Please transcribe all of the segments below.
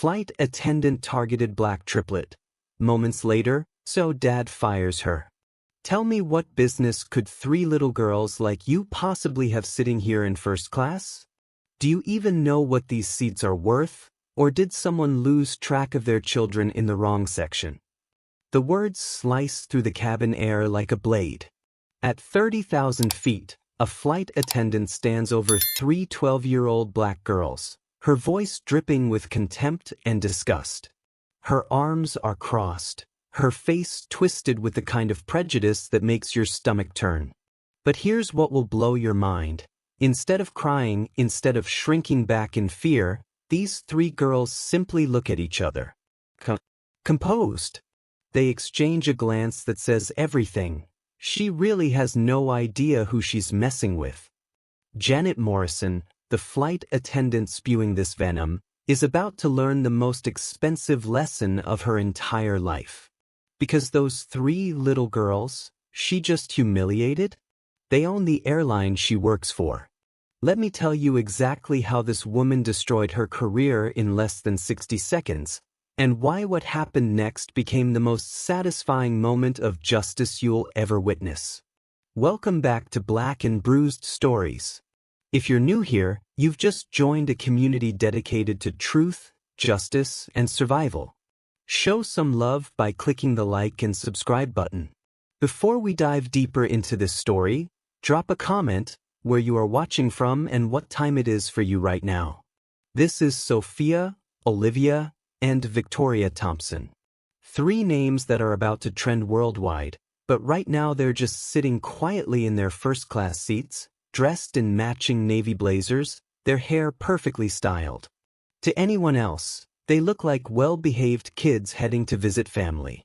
flight attendant targeted black triplet. Moments later, so dad fires her. Tell me, what business could 3 little girls like you possibly have sitting here in first class? Do you even know what these seats are worth, or did someone lose track of their children in the wrong section? The words slice through the cabin air like a blade. At 30,000 feet, a flight attendant stands over 3 12-year-old black girls, her voice dripping with contempt and disgust. Her arms are crossed, her face twisted with the kind of prejudice that makes your stomach turn. But here's what will blow your mind. Instead of crying, instead of shrinking back in fear, these 3 girls simply look at each other. Composed. They exchange a glance that says everything. She really has no idea who she's messing with. Janet Morrison, the flight attendant spewing this venom, is about to learn the most expensive lesson of her entire life. Because those 3 little girls, she just humiliated? They own the airline she works for. Let me tell you exactly how this woman destroyed her career in less than 60 seconds, and why what happened next became the most satisfying moment of justice you'll ever witness. Welcome back to Black and Bruised Stories. If you're new here, you've just joined a community dedicated to truth, justice, and survival. Show some love by clicking the like and subscribe button. Before we dive deeper into this story, drop a comment where you are watching from and what time it is for you right now. This is Sophia, Olivia, and Victoria Thompson. 3 names that are about to trend worldwide, but right now they're just sitting quietly in their first-class seats, dressed in matching navy blazers, their hair perfectly styled. To anyone else, they look like well-behaved kids heading to visit family.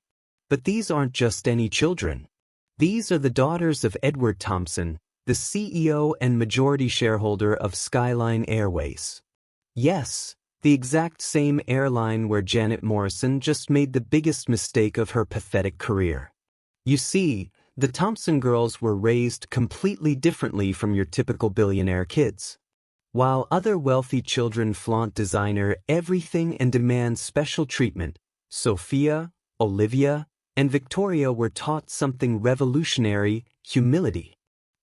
But these aren't just any children. These are the daughters of Edward Thompson, the CEO and majority shareholder of Skyline Airways. Yes, the exact same airline where Janet Morrison just made the biggest mistake of her pathetic career. You see, the Thompson girls were raised completely differently from your typical billionaire kids. While other wealthy children flaunt designer everything and demand special treatment, Sophia, Olivia, and Victoria were taught something revolutionary: humility.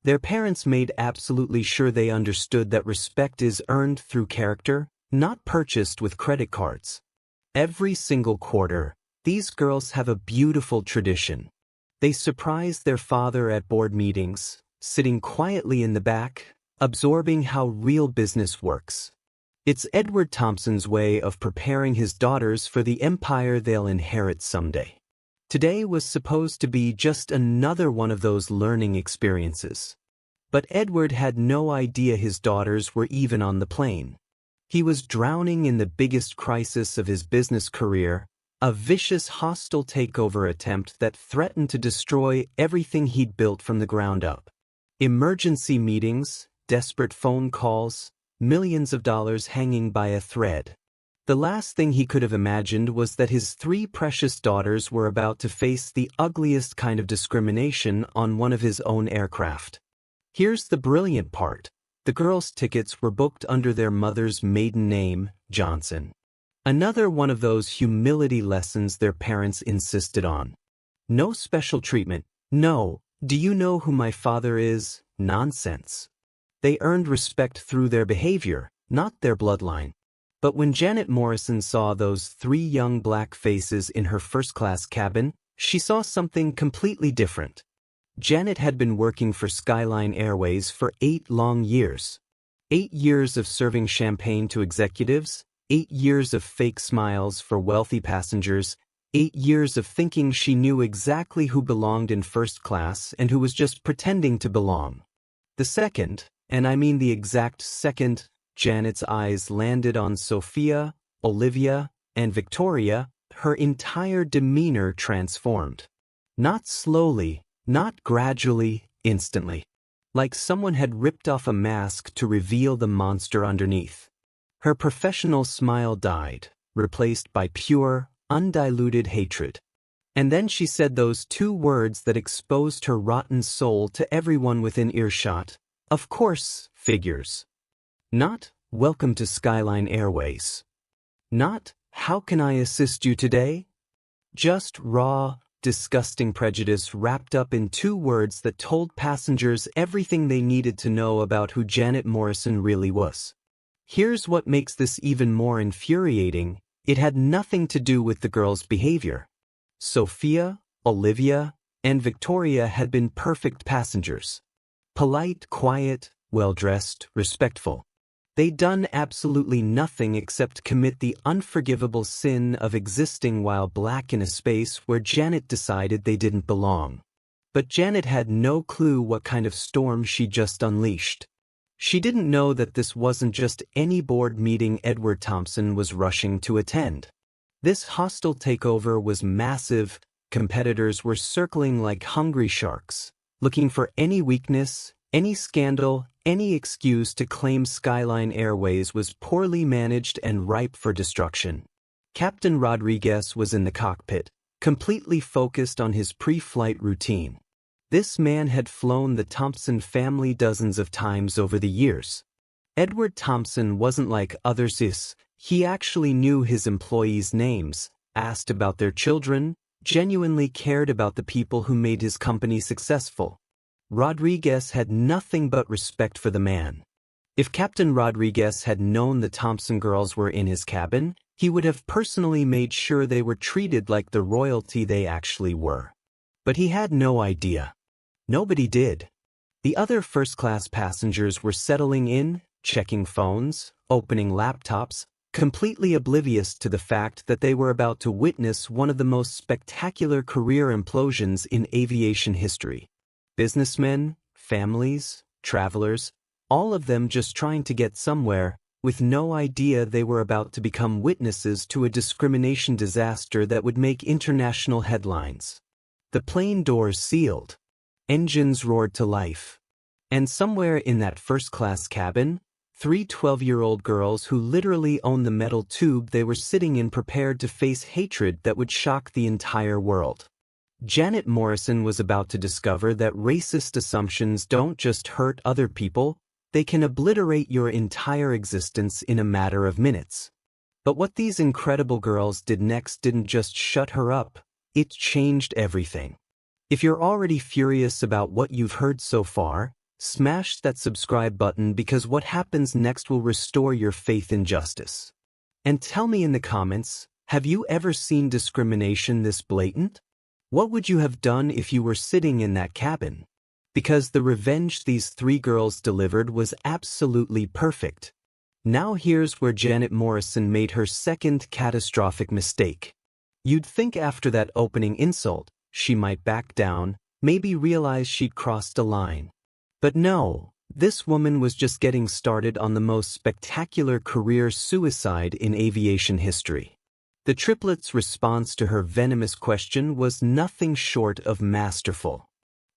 Their parents made absolutely sure they understood that respect is earned through character, not purchased with credit cards. Every single quarter, these girls have a beautiful tradition. They surprise their father at board meetings, sitting quietly in the back, absorbing how real business works. It's Edward Thompson's way of preparing his daughters for the empire they'll inherit someday. Today was supposed to be just another one of those learning experiences. But Edward had no idea his daughters were even on the plane. He was drowning in the biggest crisis of his business career, a vicious, hostile takeover attempt that threatened to destroy everything he'd built from the ground up. Emergency meetings, desperate phone calls, millions of dollars hanging by a thread. The last thing he could have imagined was that his 3 precious daughters were about to face the ugliest kind of discrimination on one of his own aircraft. Here's the brilliant part. The girls' tickets were booked under their mother's maiden name, Johnson. Another one of those humility lessons their parents insisted on. No special treatment. No, do you know who my father is? Nonsense. They earned respect through their behavior, not their bloodline. But when Janet Morrison saw those 3 young black faces in her first-class cabin, she saw something completely different. Janet had been working for Skyline Airways for 8 long years. 8 years of serving champagne to executives, 8 years of fake smiles for wealthy passengers, 8 years of thinking she knew exactly who belonged in first class and who was just pretending to belong. The second, and I mean the exact second, Janet's eyes landed on Sophia, Olivia, and Victoria, her entire demeanor transformed. Not slowly, not gradually, instantly. Like someone had ripped off a mask to reveal the monster underneath. Her professional smile died, replaced by pure, undiluted hatred. And then she said those 2 words that exposed her rotten soul to everyone within earshot. Of course, figures. Not, welcome to Skyline Airways. Not, how can I assist you today? Just raw, disgusting prejudice wrapped up in 2 words that told passengers everything they needed to know about who Janet Morrison really was. Here's what makes this even more infuriating. It had nothing to do with the girls' behavior. Sophia, Olivia, and Victoria had been perfect passengers. Polite, quiet, well-dressed, respectful. They'd done absolutely nothing except commit the unforgivable sin of existing while black in a space where Janet decided they didn't belong. But Janet had no clue what kind of storm she just unleashed. She didn't know that this wasn't just any board meeting Edward Thompson was rushing to attend. This hostile takeover was massive. Competitors were circling like hungry sharks, looking for any weakness, any scandal, any excuse to claim Skyline Airways was poorly managed and ripe for destruction. Captain Rodriguez was in the cockpit, completely focused on his pre-flight routine. This man had flown the Thompson family dozens of times over the years. Edward Thompson wasn't like others. He actually knew his employees' names, asked about their children, genuinely cared about the people who made his company successful. Rodriguez had nothing but respect for the man. If Captain Rodriguez had known the Thompson girls were in his cabin, he would have personally made sure they were treated like the royalty they actually were. But he had no idea. Nobody did. The other first-class passengers were settling in, checking phones, opening laptops, completely oblivious to the fact that they were about to witness one of the most spectacular career implosions in aviation history. Businessmen, families, travelers, all of them just trying to get somewhere, with no idea they were about to become witnesses to a discrimination disaster that would make international headlines. The plane doors sealed. Engines roared to life. And somewhere in that first-class cabin, 3 12-year-old girls who literally owned the metal tube they were sitting in prepared to face hatred that would shock the entire world. Janet Morrison was about to discover that racist assumptions don't just hurt other people, they can obliterate your entire existence in a matter of minutes. But what these incredible girls did next didn't just shut her up, it changed everything. If you're already furious about what you've heard so far, smash that subscribe button because what happens next will restore your faith in justice. And tell me in the comments, have you ever seen discrimination this blatant? What would you have done if you were sitting in that cabin? Because the revenge these 3 girls delivered was absolutely perfect. Now here's where Janet Morrison made her second catastrophic mistake. You'd think after that opening insult, she might back down, maybe realize she'd crossed a line. But no, this woman was just getting started on the most spectacular career suicide in aviation history. The Triplets' response to her venomous question was nothing short of masterful.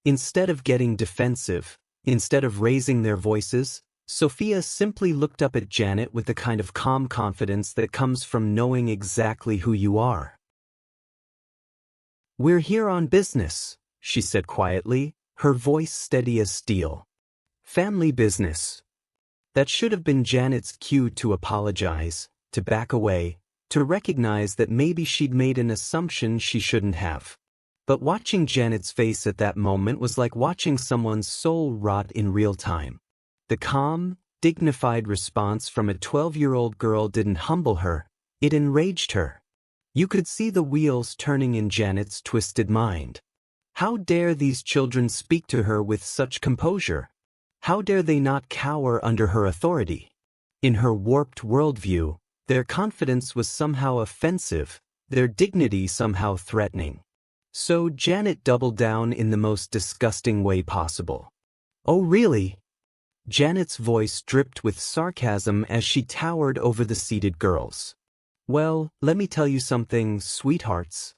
Instead of getting defensive, instead of raising their voices, Sophia simply looked up at Janet with the kind of calm confidence that comes from knowing exactly who you are. "We're here on business," she said quietly, her voice steady as steel. "Family business." That should have been Janet's cue to apologize, to back away, to recognize that maybe she'd made an assumption she shouldn't have. But watching Janet's face at that moment was like watching someone's soul rot in real time. The calm, dignified response from a 12-year-old girl didn't humble her, it enraged her. You could see the wheels turning in Janet's twisted mind. How dare these children speak to her with such composure? How dare they not cower under her authority? In her warped worldview, their confidence was somehow offensive, their dignity somehow threatening. So Janet doubled down in the most disgusting way possible. "Oh really?" Janet's voice dripped with sarcasm as she towered over the seated girls. "Well, let me tell you something, sweethearts.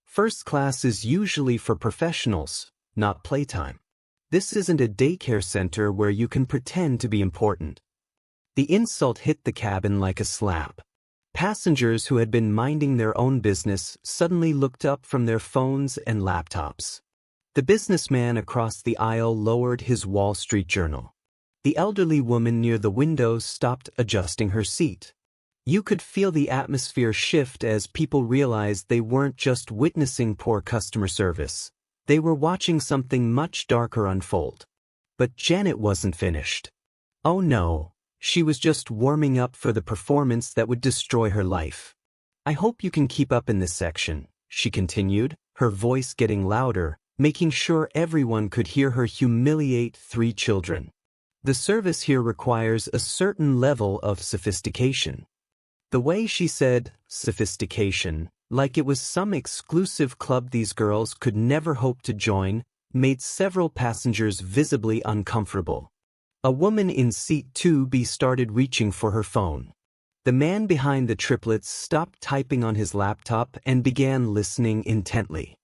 First class is usually for professionals, not playtime. This isn't a daycare center where you can pretend to be important." The insult hit the cabin like a slap. Passengers who had been minding their own business suddenly looked up from their phones and laptops. The businessman across the aisle lowered his Wall Street Journal. The elderly woman near the window stopped adjusting her seat. You could feel the atmosphere shift as people realized they weren't just witnessing poor customer service. They were watching something much darker unfold. But Janet wasn't finished. Oh no, she was just warming up for the performance that would destroy her life. I hope you can keep up in this section, she continued, her voice getting louder, making sure everyone could hear her humiliate 3 children. The service here requires a certain level of sophistication. The way she said sophistication, like it was some exclusive club these girls could never hope to join, made several passengers visibly uncomfortable. A woman in seat 2B started reaching for her phone. The man behind the triplets stopped typing on his laptop and began listening intently.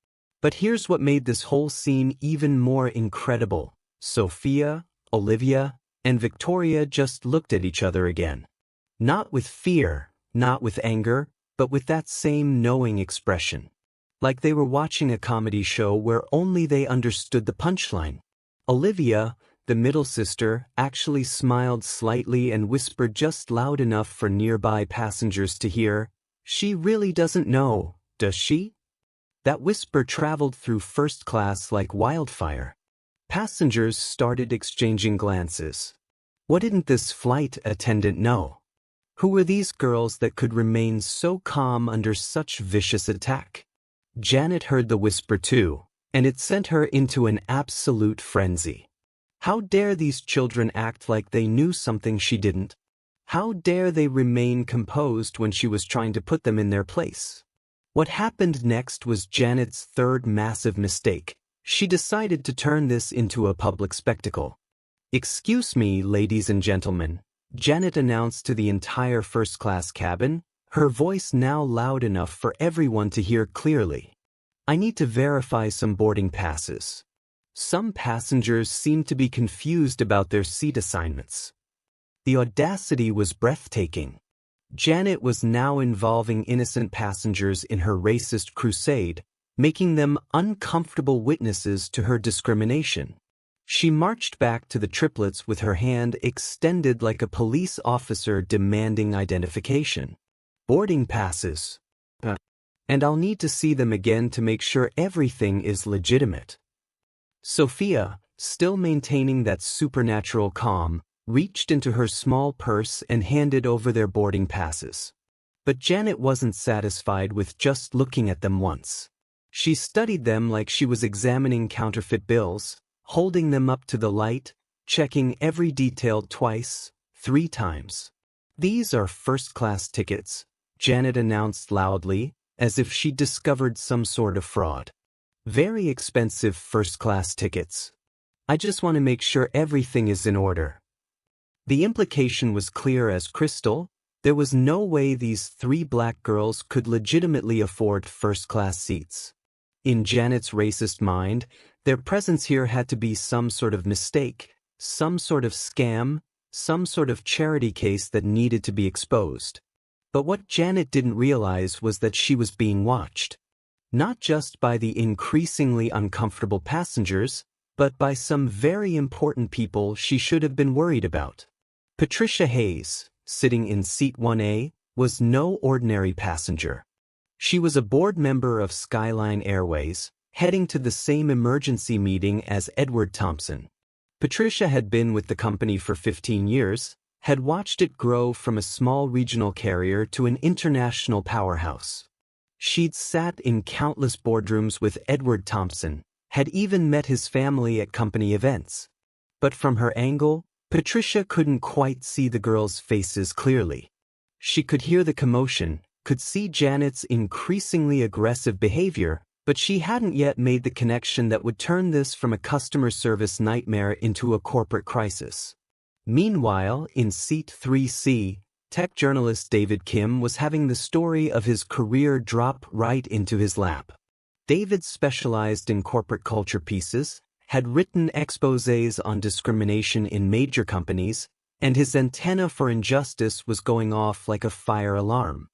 But here's what made this whole scene even more incredible. Sophia, Olivia, and Victoria just looked at each other again. Not with fear, not with anger, but with that same knowing expression. Like they were watching a comedy show where only they understood the punchline. Olivia, the middle sister, actually smiled slightly and whispered just loud enough for nearby passengers to hear, "She really doesn't know, does she?" That whisper traveled through first class like wildfire. Passengers started exchanging glances. What didn't this flight attendant know? Who were these girls that could remain so calm under such vicious attack? Janet heard the whisper too, and it sent her into an absolute frenzy. How dare these children act like they knew something she didn't? How dare they remain composed when she was trying to put them in their place? What happened next was Janet's third massive mistake. She decided to turn this into a public spectacle. "Excuse me, ladies and gentlemen," Janet announced to the entire first-class cabin, her voice now loud enough for everyone to hear clearly. "I need to verify some boarding passes." Some passengers seemed to be confused about their seat assignments. The audacity was breathtaking. Janet was now involving innocent passengers in her racist crusade, making them uncomfortable witnesses to her discrimination. She marched back to the triplets with her hand extended like a police officer demanding identification. "Boarding passes. And I'll need to see them again to make sure everything is legitimate." Sophia, still maintaining that supernatural calm, reached into her small purse and handed over their boarding passes. But Janet wasn't satisfied with just looking at them once. She studied them like she was examining counterfeit bills, holding them up to the light, checking every detail twice, 3 times. "These are first-class tickets," Janet announced loudly, as if she discovered some sort of fraud. "Very expensive first-class tickets. I just want to make sure everything is in order." The implication was clear as crystal. There was no way these 3 black girls could legitimately afford first-class seats. In Janet's racist mind, their presence here had to be some sort of mistake, some sort of scam, some sort of charity case that needed to be exposed. But what Janet didn't realize was that she was being watched. Not just by the increasingly uncomfortable passengers, but by some very important people she should have been worried about. Patricia Hayes, sitting in seat 1A, was no ordinary passenger. She was a board member of Skyline Airways, heading to the same emergency meeting as Edward Thompson. Patricia had been with the company for 15 years, had watched it grow from a small regional carrier to an international powerhouse. She'd sat in countless boardrooms with Edward Thompson, had even met his family at company events. But from her angle, Patricia couldn't quite see the girls' faces clearly. She could hear the commotion, could see Janet's increasingly aggressive behavior, but she hadn't yet made the connection that would turn this from a customer service nightmare into a corporate crisis. Meanwhile, in seat 3C, tech journalist David Kim was having the story of his career drop right into his lap. David specialized in corporate culture pieces, had written exposés on discrimination in major companies, and his antenna for injustice was going off like a fire alarm.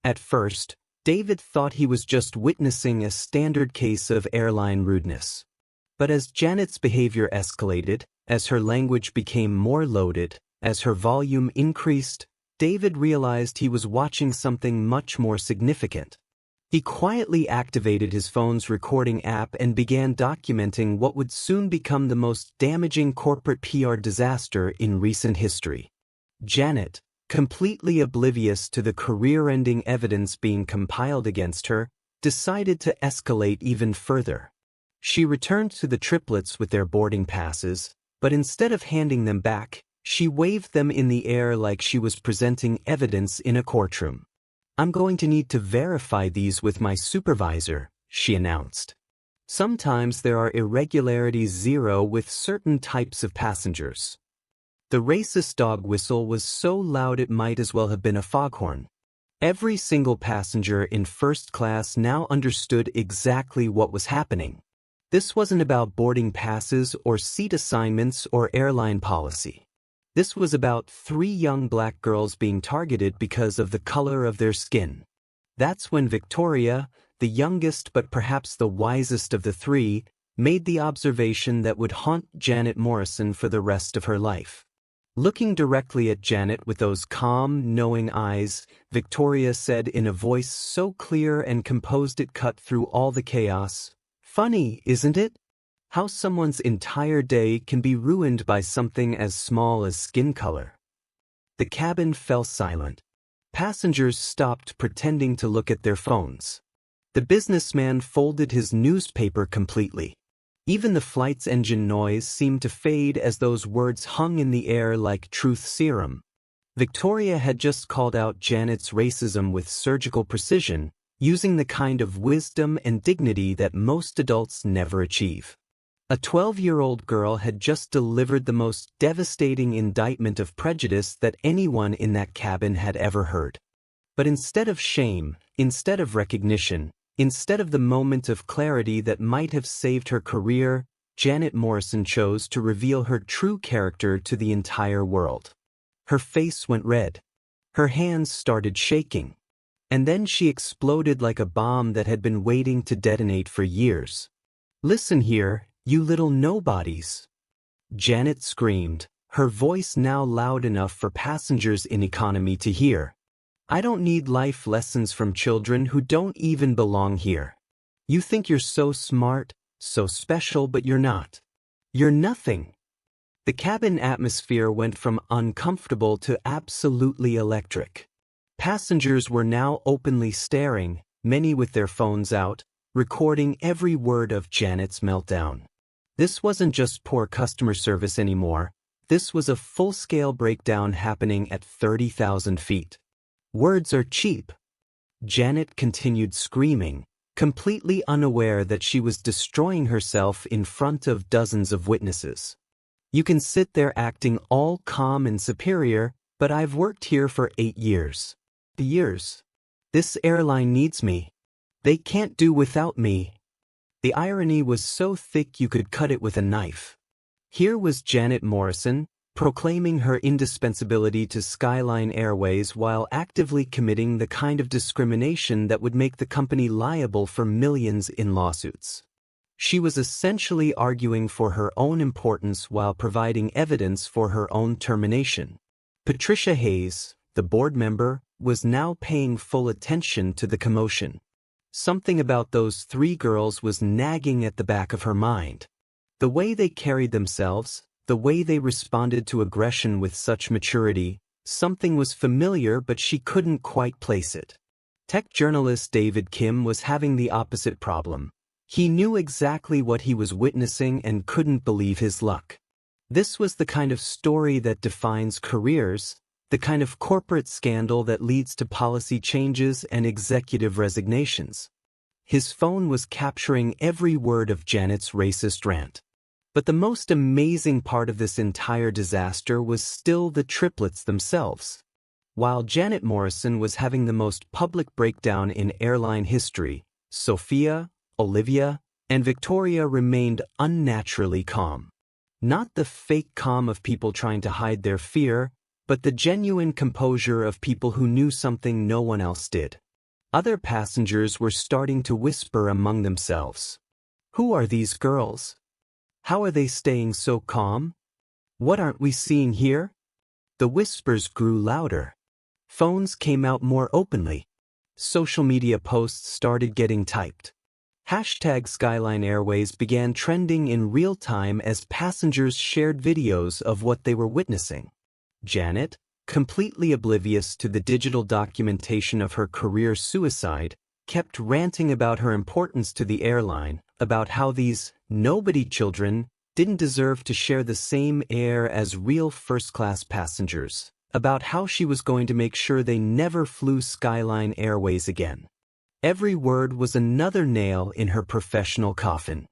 At first, David thought he was just witnessing a standard case of airline rudeness. But as Janet's behavior escalated, as her language became more loaded, as her volume increased, David realized he was watching something much more significant. He quietly activated his phone's recording app and began documenting what would soon become the most damaging corporate PR disaster in recent history. Janet, completely oblivious to the career-ending evidence being compiled against her, decided to escalate even further. She returned to the triplets with their boarding passes, but instead of handing them back, she waved them in the air like she was presenting evidence in a courtroom. "I'm going to need to verify these with my supervisor," she announced. "Sometimes there are irregularities zero with certain types of passengers." The racist dog whistle was so loud it might as well have been a foghorn. Every single passenger in first class now understood exactly what was happening. This wasn't about boarding passes or seat assignments or airline policy. This was about 3 young black girls being targeted because of the color of their skin. That's when Victoria, the youngest but perhaps the wisest of the 3, made the observation that would haunt Janet Morrison for the rest of her life. Looking directly at Janet with those calm, knowing eyes, Victoria said in a voice so clear and composed it cut through all the chaos, "Funny, isn't it? How someone's entire day can be ruined by something as small as skin color." The cabin fell silent. Passengers stopped pretending to look at their phones. The businessman folded his newspaper completely. Even the flight's engine noise seemed to fade as those words hung in the air like truth serum. Victoria had just called out Janet's racism with surgical precision, using the kind of wisdom and dignity that most adults never achieve. A 12-year-old girl had just delivered the most devastating indictment of prejudice that anyone in that cabin had ever heard. But instead of shame, instead of recognition, instead of the moment of clarity that might have saved her career, Janet Morrison chose to reveal her true character to the entire world. Her face went red. Her hands started shaking. And then she exploded like a bomb that had been waiting to detonate for years. "Listen here, you little nobodies," Janet screamed, her voice now loud enough for passengers in economy to hear. "I don't need life lessons from children who don't even belong here. You think you're so smart, so special, but you're not. You're nothing." The cabin atmosphere went from uncomfortable to absolutely electric. Passengers were now openly staring, many with their phones out, recording every word of Janet's meltdown. This wasn't just poor customer service anymore. This was a full-scale breakdown happening at 30,000 feet. "Words are cheap," Janet continued screaming, completely unaware that she was destroying herself in front of dozens of witnesses. "You can sit there acting all calm and superior, but I've worked here for 8 years. Years. This airline needs me. They can't do without me." The irony was so thick you could cut it with a knife. Here was Janet Morrison, proclaiming her indispensability to Skyline Airways while actively committing the kind of discrimination that would make the company liable for millions in lawsuits. She was essentially arguing for her own importance while providing evidence for her own termination. Patricia Hayes, the board member, was now paying full attention to the commotion. Something about those 3 girls was nagging at the back of her mind. The way they carried themselves, the way they responded to aggression with such maturity, something was familiar but she couldn't quite place it. Tech journalist David Kim was having the opposite problem. He knew exactly what he was witnessing and couldn't believe his luck. This was the kind of story that defines careers, the kind of corporate scandal that leads to policy changes and executive resignations. His phone was capturing every word of Janet's racist rant. But the most amazing part of this entire disaster was still the triplets themselves. While Janet Morrison was having the most public breakdown in airline history, Sophia, Olivia, and Victoria remained unnaturally calm. Not the fake calm of people trying to hide their fear, but the genuine composure of people who knew something no one else did. Other passengers were starting to whisper among themselves. "Who are these girls? How are they staying so calm? What aren't we seeing here?" The whispers grew louder. Phones came out more openly. Social media posts started getting typed. Hashtag Skyline Airways began trending in real time as passengers shared videos of what they were witnessing. Janet, completely oblivious to the digital documentation of her career suicide, kept ranting about her importance to the airline, about how these nobody children didn't deserve to share the same air as real first-class passengers, about how she was going to make sure they never flew Skyline Airways again. Every word was another nail in her professional coffin.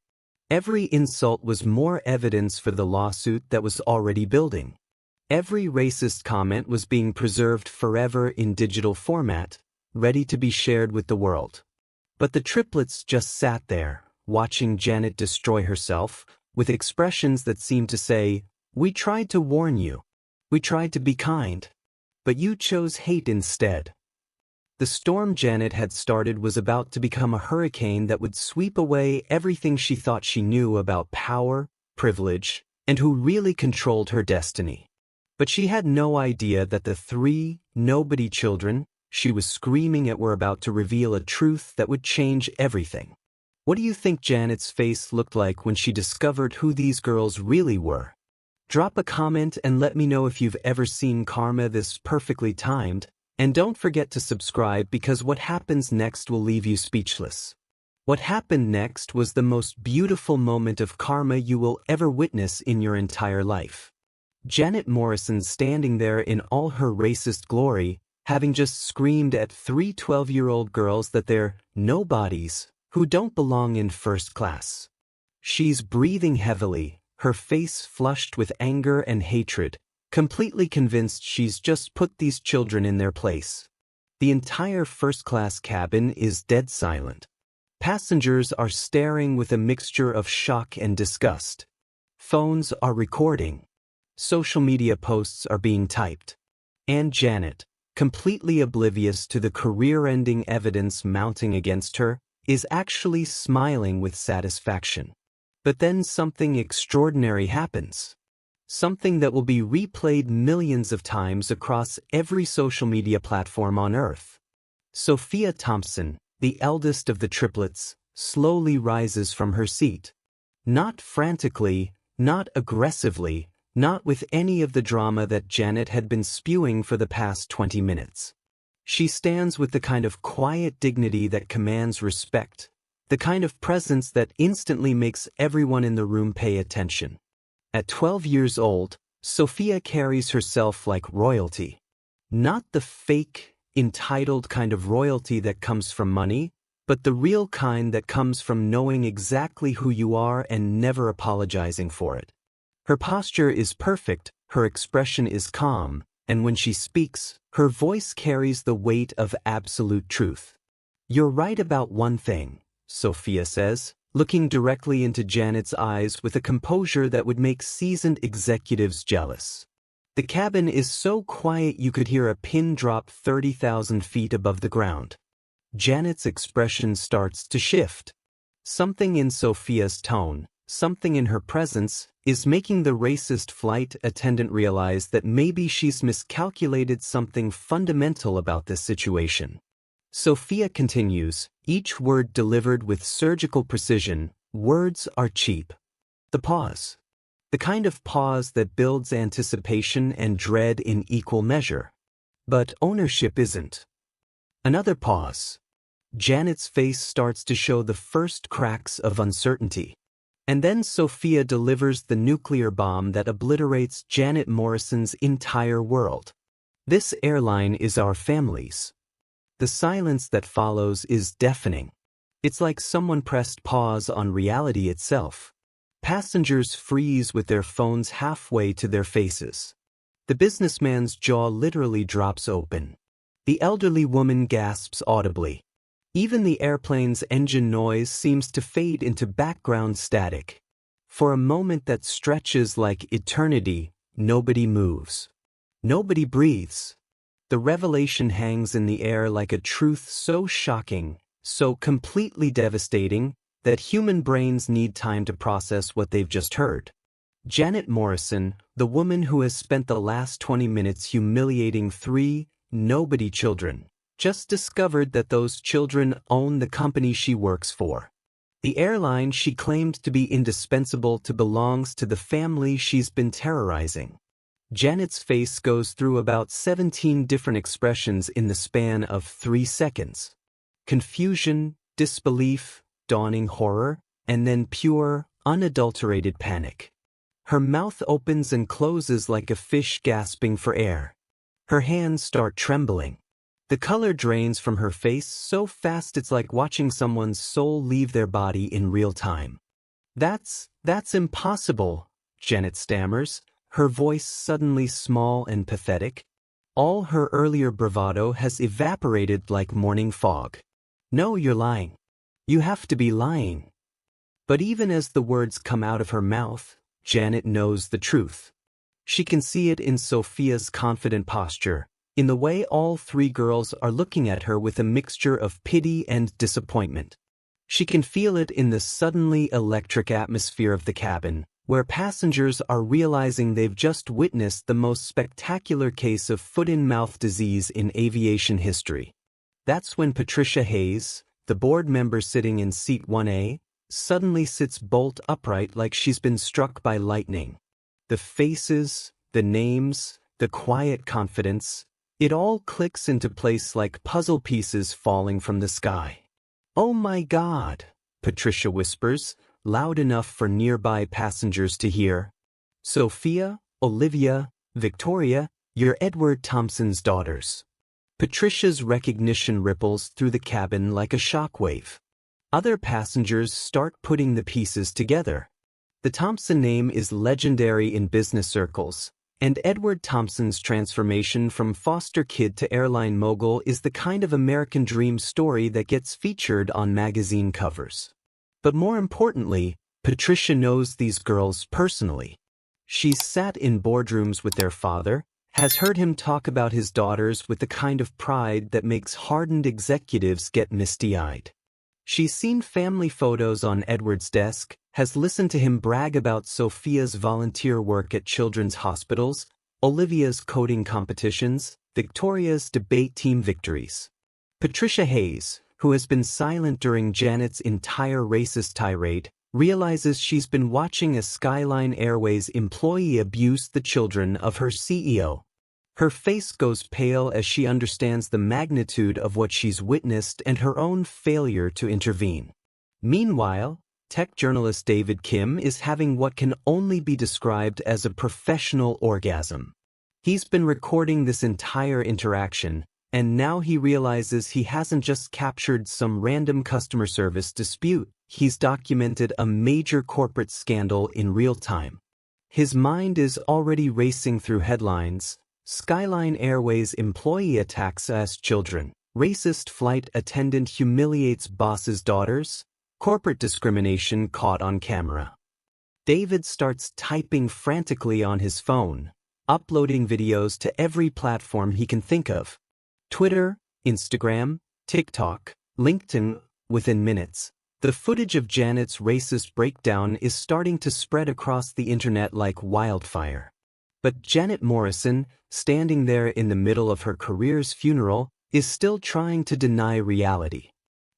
Every insult was more evidence for the lawsuit that was already building. Every racist comment was being preserved forever in digital format, ready to be shared with the world. But the triplets just sat there, watching Janet destroy herself, with expressions that seemed to say, "We tried to warn you. We tried to be kind. But you chose hate instead." The storm Janet had started was about to become a hurricane that would sweep away everything she thought she knew about power, privilege, and who really controlled her destiny. But she had no idea that the three nobody children she was screaming at were about to reveal a truth that would change everything. What do you think Janet's face looked like when she discovered who these girls really were? Drop a comment and let me know if you've ever seen karma this perfectly timed. And don't forget to subscribe because what happens next will leave you speechless. What happened next was the most beautiful moment of karma you will ever witness in your entire life. Janet Morrison standing there in all her racist glory, having just screamed at three 12-year-old girls that they're nobodies who don't belong in first class. She's breathing heavily, her face flushed with anger and hatred, completely convinced she's just put these children in their place. The entire first-class cabin is dead silent. Passengers are staring with a mixture of shock and disgust. Phones are recording. Social media posts are being typed. And Janet, completely oblivious to the career-ending evidence mounting against her, is actually smiling with satisfaction. But then something extraordinary happens. Something that will be replayed millions of times across every social media platform on Earth. Sophia Thompson, the eldest of the triplets, slowly rises from her seat. Not frantically, not aggressively, not with any of the drama that Janet had been spewing for the past 20 minutes. She stands with the kind of quiet dignity that commands respect, the kind of presence that instantly makes everyone in the room pay attention. At 12 years old, Sophia carries herself like royalty. Not the fake, entitled kind of royalty that comes from money, but the real kind that comes from knowing exactly who you are and never apologizing for it. Her posture is perfect, her expression is calm, and when she speaks, her voice carries the weight of absolute truth. "You're right about one thing," Sophia says, looking directly into Janet's eyes with a composure that would make seasoned executives jealous. The cabin is so quiet you could hear a pin drop 30,000 feet above the ground. Janet's expression starts to shift. Something in Sophia's tone, something in her presence, is making the racist flight attendant realize that maybe she's miscalculated something fundamental about this situation. Sophia continues, each word delivered with surgical precision. Words are cheap. The pause. The kind of pause that builds anticipation and dread in equal measure. But ownership isn't. Another pause. Janet's face starts to show the first cracks of uncertainty. And then Sophia delivers the nuclear bomb that obliterates Janet Morrison's entire world. This airline is our family's. The silence that follows is deafening. It's like someone pressed pause on reality itself. Passengers freeze with their phones halfway to their faces. The businessman's jaw literally drops open. The elderly woman gasps audibly. Even the airplane's engine noise seems to fade into background static. For a moment that stretches like eternity, nobody moves. Nobody breathes. The revelation hangs in the air like a truth so shocking, so completely devastating, that human brains need time to process what they've just heard. Janet Morrison, the woman who has spent the last 20 minutes humiliating three nobody children. Just discovered that those children own the company she works for. The airline she claimed to be indispensable to belongs to the family she's been terrorizing. Janet's face goes through about 17 different expressions in the span of 3 seconds. Confusion, disbelief, dawning horror, and then pure, unadulterated panic. Her mouth opens and closes like a fish gasping for air. Her hands start trembling. The color drains from her face so fast it's like watching someone's soul leave their body in real time. That's impossible, Janet stammers, her voice suddenly small and pathetic. All her earlier bravado has evaporated like morning fog. No, you're lying. You have to be lying. But even as the words come out of her mouth, Janet knows the truth. She can see it in Sophia's confident posture, in the way all 3 girls are looking at her with a mixture of pity and disappointment. She can feel it in the suddenly electric atmosphere of the cabin, where passengers are realizing they've just witnessed the most spectacular case of foot-and-mouth disease in aviation history. That's when Patricia Hayes, the board member sitting in seat 1A, suddenly sits bolt upright like she's been struck by lightning. The faces, the names, the quiet confidence, it all clicks into place like puzzle pieces falling from the sky. "Oh my God," Patricia whispers, loud enough for nearby passengers to hear. "Sophia, Olivia, Victoria, you're Edward Thompson's daughters." Patricia's recognition ripples through the cabin like a shockwave. Other passengers start putting the pieces together. The Thompson name is legendary in business circles, and Edward Thompson's transformation from foster kid to airline mogul is the kind of American dream story that gets featured on magazine covers. But more importantly, Patricia knows these girls personally. She's sat in boardrooms with their father, has heard him talk about his daughters with the kind of pride that makes hardened executives get misty-eyed. She's seen family photos on Edward's desk, has listened to him brag about Sophia's volunteer work at children's hospitals, Olivia's coding competitions, Victoria's debate team victories. Patricia Hayes, who has been silent during Janet's entire racist tirade, realizes she's been watching a Skyline Airways employee abuse the children of her CEO. Her face goes pale as she understands the magnitude of what she's witnessed and her own failure to intervene. Meanwhile, tech journalist David Kim is having what can only be described as a professional orgasm. He's been recording this entire interaction, and now he realizes he hasn't just captured some random customer service dispute, he's documented a major corporate scandal in real time. His mind is already racing through headlines: Skyline Airways employee attacks as children, racist flight attendant humiliates boss's daughters, corporate discrimination caught on camera. David starts typing frantically on his phone, uploading videos to every platform he can think of. Twitter, Instagram, TikTok, LinkedIn. Within minutes, the footage of Janet's racist breakdown is starting to spread across the internet like wildfire. But Janet Morrison, standing there in the middle of her career's funeral, is still trying to deny reality.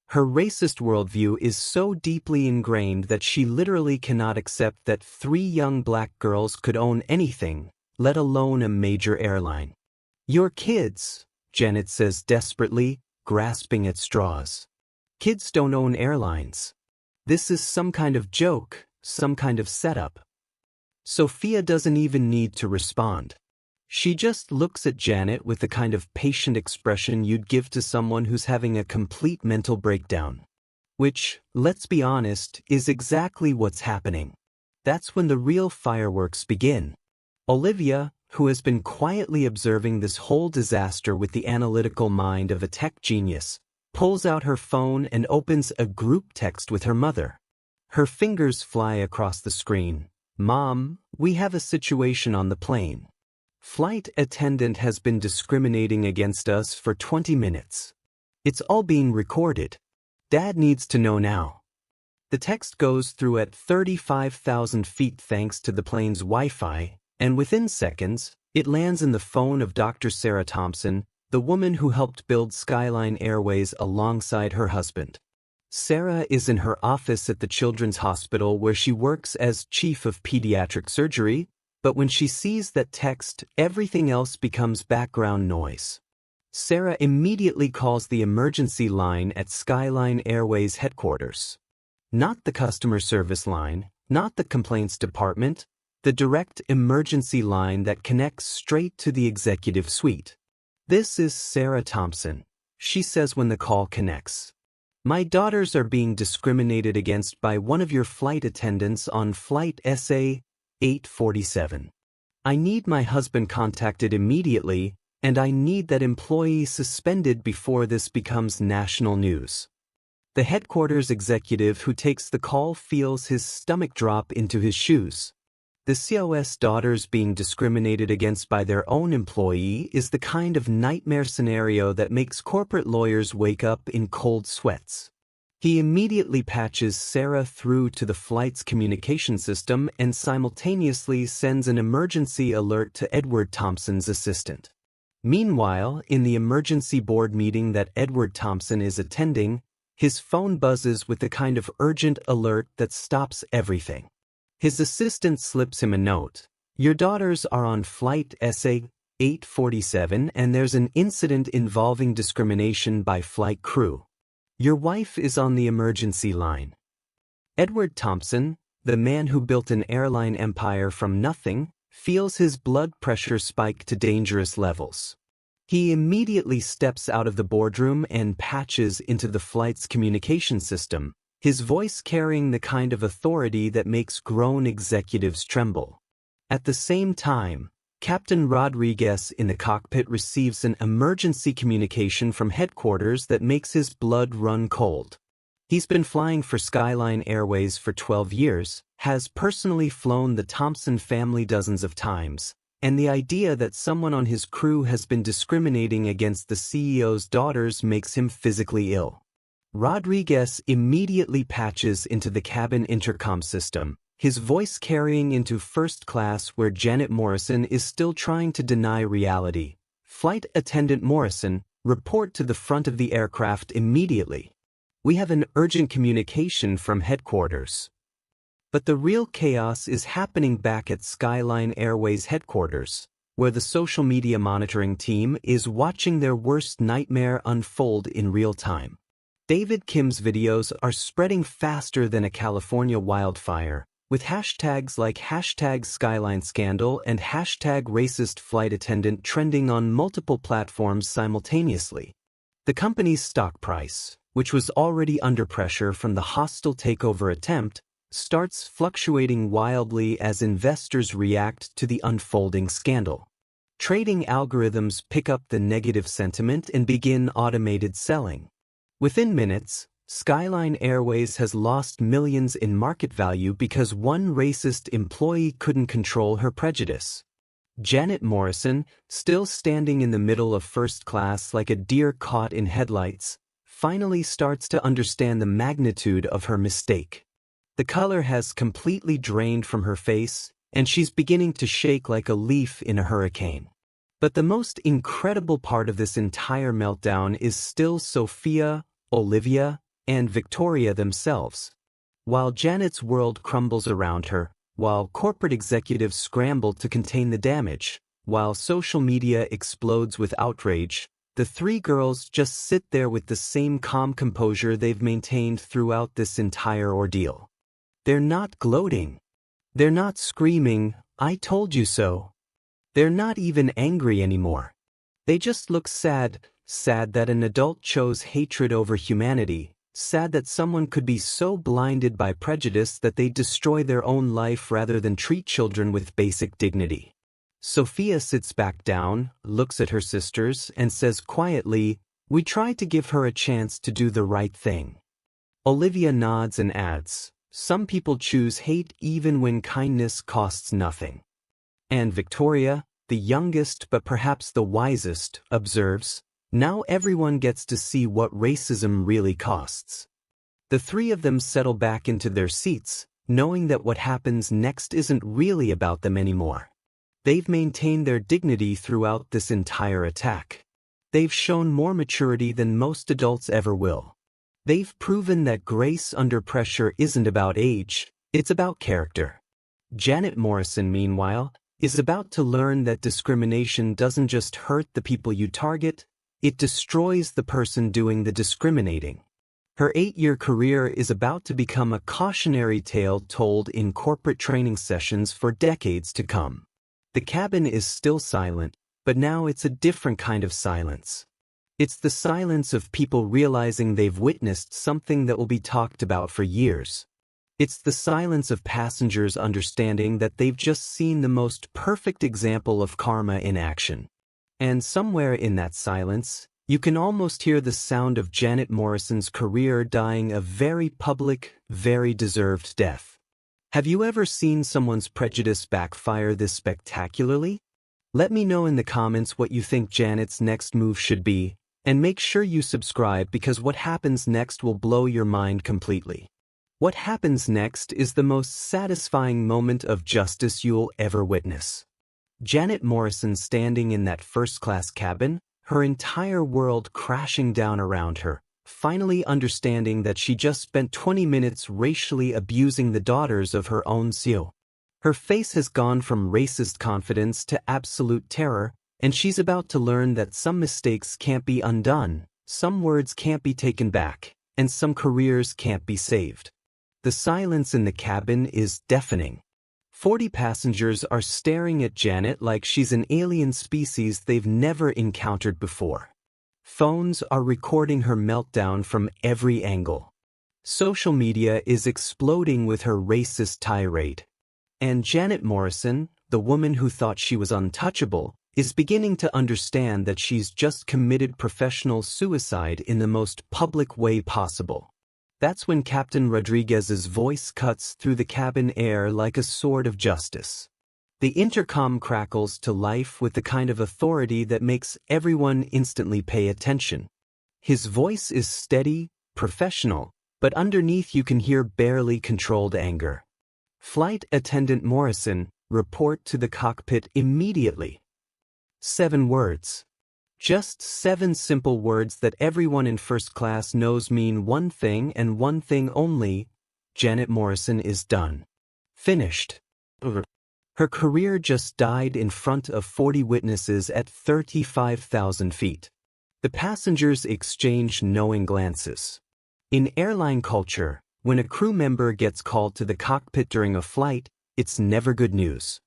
Her racist worldview is so deeply ingrained that she literally cannot accept that 3 young black girls could own anything, let alone a major airline. "Your kids," Janet says desperately, grasping at straws. "Kids don't own airlines. This is some kind of joke, some kind of setup." Sophia doesn't even need to respond. She just looks at Janet with the kind of patient expression you'd give to someone who's having a complete mental breakdown. Which, let's be honest, is exactly what's happening. That's when the real fireworks begin. Olivia, who has been quietly observing this whole disaster with the analytical mind of a tech genius, pulls out her phone and opens a group text with her mother. Her fingers fly across the screen. "Mom, we have a situation on the plane. Flight attendant has been discriminating against us for 20 minutes. It's all being recorded. Dad needs to know now." The text goes through at 35,000 feet thanks to the plane's Wi-Fi, and within seconds, it lands in the phone of Dr. Sarah Thompson, the woman who helped build Skyline Airways alongside her husband. Sarah is in her office at the Children's Hospital where she works as chief of pediatric surgery, but when she sees that text, everything else becomes background noise. Sarah immediately calls the emergency line at Skyline Airways headquarters. Not the customer service line, not the complaints department, the direct emergency line that connects straight to the executive suite. "This is Sarah Thompson," she says when the call connects. "My daughters are being discriminated against by one of your flight attendants on flight SA 847. I need my husband contacted immediately, and I need that employee suspended before this becomes national news." The headquarters executive who takes the call feels his stomach drop into his shoes. The COS daughters being discriminated against by their own employee is the kind of nightmare scenario that makes corporate lawyers wake up in cold sweats. He immediately patches Sarah through to the flight's communication system and simultaneously sends an emergency alert to Edward Thompson's assistant. Meanwhile, in the emergency board meeting that Edward Thompson is attending, his phone buzzes with the kind of urgent alert that stops everything. His assistant slips him a note. "Your daughters are on flight SA 847 and there's an incident involving discrimination by flight crew. Your wife is on the emergency line." Edward Thompson, the man who built an airline empire from nothing, feels his blood pressure spike to dangerous levels. He immediately steps out of the boardroom and patches into the flight's communication system, his voice carrying the kind of authority that makes grown executives tremble. At the same time, Captain Rodriguez in the cockpit receives an emergency communication from headquarters that makes his blood run cold. He's been flying for Skyline Airways for 12 years, has personally flown the Thompson family dozens of times, and the idea that someone on his crew has been discriminating against the CEO's daughters makes him physically ill. Rodriguez immediately patches into the cabin intercom system, his voice carrying into first class where Janet Morrison is still trying to deny reality. "Flight Attendant Morrison, report to the front of the aircraft immediately. We have an urgent communication from headquarters." But the real chaos is happening back at Skyline Airways headquarters, where the social media monitoring team is watching their worst nightmare unfold in real time. David Kim's videos are spreading faster than a California wildfire, with hashtags like #SkylineScandal and #RacistFlightAttendant trending on multiple platforms simultaneously. The company's stock price, which was already under pressure from the hostile takeover attempt, starts fluctuating wildly as investors react to the unfolding scandal. Trading algorithms pick up the negative sentiment and begin automated selling. Within minutes, Skyline Airways has lost millions in market value because one racist employee couldn't control her prejudice. Janet Morrison, still standing in the middle of first class like a deer caught in headlights, finally starts to understand the magnitude of her mistake. The color has completely drained from her face, and she's beginning to shake like a leaf in a hurricane. But the most incredible part of this entire meltdown is still Sophia, Olivia, and Victoria themselves. While Janet's world crumbles around her, while corporate executives scramble to contain the damage, while social media explodes with outrage, the three girls just sit there with the same calm composure they've maintained throughout this entire ordeal. They're not gloating. They're not screaming, "I told you so." They're not even angry anymore. They just look sad, sad that an adult chose hatred over humanity, sad that someone could be so blinded by prejudice that they destroy their own life rather than treat children with basic dignity. Sophia sits back down, looks at her sisters, and says quietly, "We tried to give her a chance to do the right thing." Olivia nods and adds, "Some people choose hate even when kindness costs nothing." And Victoria, the youngest but perhaps the wisest, observes, "Now everyone gets to see what racism really costs." The three of them settle back into their seats, knowing that what happens next isn't really about them anymore. They've maintained their dignity throughout this entire attack. They've shown more maturity than most adults ever will. They've proven that grace under pressure isn't about age, it's about character. Janet Morrison, meanwhile, is about to learn that discrimination doesn't just hurt the people you target, it destroys the person doing the discriminating. Her 8-year career is about to become a cautionary tale told in corporate training sessions for decades to come. The cabin is still silent, but now it's a different kind of silence. It's the silence of people realizing they've witnessed something that will be talked about for years. It's the silence of passengers understanding that they've just seen the most perfect example of karma in action. And somewhere in that silence, you can almost hear the sound of Janet Morrison's career dying a very public, very deserved death. Have you ever seen someone's prejudice backfire this spectacularly? Let me know in the comments what you think Janet's next move should be, and make sure you subscribe because what happens next will blow your mind completely. What happens next is the most satisfying moment of justice you'll ever witness. Janet Morrison standing in that first-class cabin, her entire world crashing down around her, finally understanding that she just spent 20 minutes racially abusing the daughters of her own CEO. Her face has gone from racist confidence to absolute terror, and she's about to learn that some mistakes can't be undone, some words can't be taken back, and some careers can't be saved. The silence in the cabin is deafening. 40 passengers are staring at Janet like she's an alien species they've never encountered before. Phones are recording her meltdown from every angle. Social media is exploding with her racist tirade. And Janet Morrison, the woman who thought she was untouchable, is beginning to understand that she's just committed professional suicide in the most public way possible. That's when Captain Rodriguez's voice cuts through the cabin air like a sword of justice. The intercom crackles to life with the kind of authority that makes everyone instantly pay attention. His voice is steady, professional, but underneath you can hear barely controlled anger. Flight Attendant Morrison, report to the cockpit immediately. 7 words. Just 7 simple words that everyone in first class knows mean one thing and one thing only: Janet Morrison is done. Finished. Her career just died in front of 40 witnesses at 35,000 feet. The passengers exchange knowing glances. In airline culture, when a crew member gets called to the cockpit during a flight, it's never good news.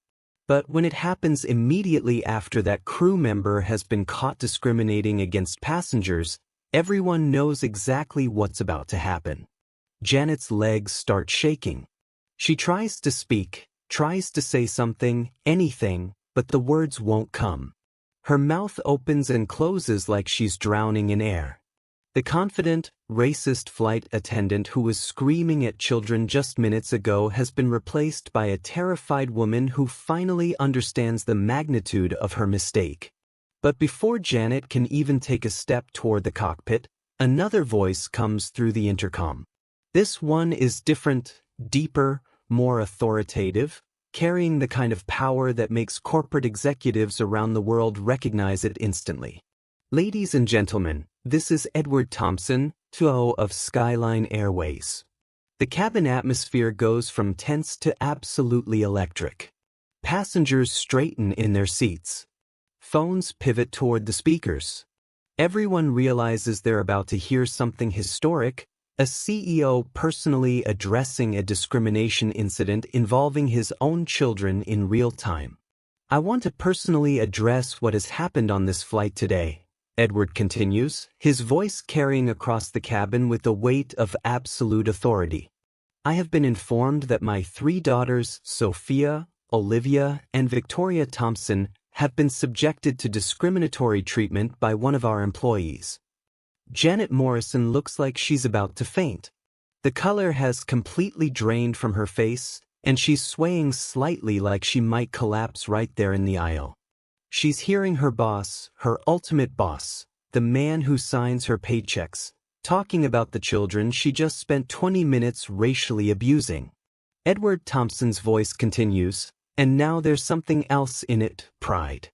But when it happens immediately after that crew member has been caught discriminating against passengers, everyone knows exactly what's about to happen. Janet's legs start shaking. She tries to speak, tries to say something, anything, but the words won't come. Her mouth opens and closes like she's drowning in air. The confident, racist flight attendant who was screaming at children just minutes ago has been replaced by a terrified woman who finally understands the magnitude of her mistake. But before Janet can even take a step toward the cockpit, another voice comes through the intercom. This one is different, deeper, more authoritative, carrying the kind of power that makes corporate executives around the world recognize it instantly. Ladies and gentlemen, this is Edward Thompson, CEO of Skyline Airways. The cabin atmosphere goes from tense to absolutely electric. Passengers straighten in their seats. Phones pivot toward the speakers. Everyone realizes they're about to hear something historic, a CEO personally addressing a discrimination incident involving his own children in real time. I want to personally address what has happened on this flight today, Edward continues, his voice carrying across the cabin with the weight of absolute authority. I have been informed that my 3 daughters, Sophia, Olivia, and Victoria Thompson, have been subjected to discriminatory treatment by one of our employees. Janet Morrison looks like she's about to faint. The color has completely drained from her face, and she's swaying slightly like she might collapse right there in the aisle. She's hearing her boss, her ultimate boss, the man who signs her paychecks, talking about the children she just spent 20 minutes racially abusing. Edward Thompson's voice continues, and now there's something else in it: pride.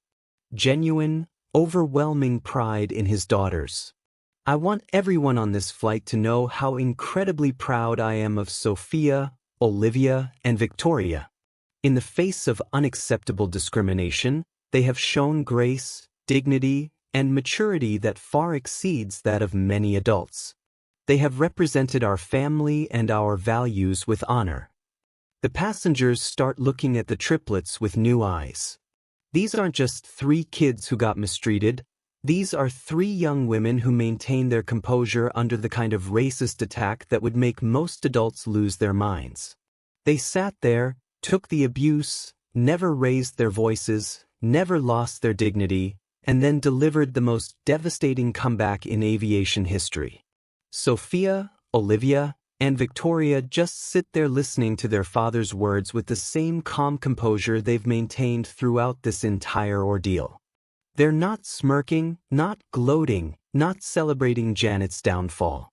Genuine, overwhelming pride in his daughters. I want everyone on this flight to know how incredibly proud I am of Sophia, Olivia, and Victoria. In the face of unacceptable discrimination, they have shown grace, dignity, and maturity that far exceeds that of many adults. They have represented our family and our values with honor. The passengers start looking at the triplets with new eyes. These aren't just 3 kids who got mistreated. These are 3 young women who maintain their composure under the kind of racist attack that would make most adults lose their minds. They sat there, took the abuse, never raised their voices, never lost their dignity, and then delivered the most devastating comeback in aviation history. Sophia, Olivia, and Victoria just sit there listening to their father's words with the same calm composure they've maintained throughout this entire ordeal. They're not smirking, not gloating, not celebrating Janet's downfall.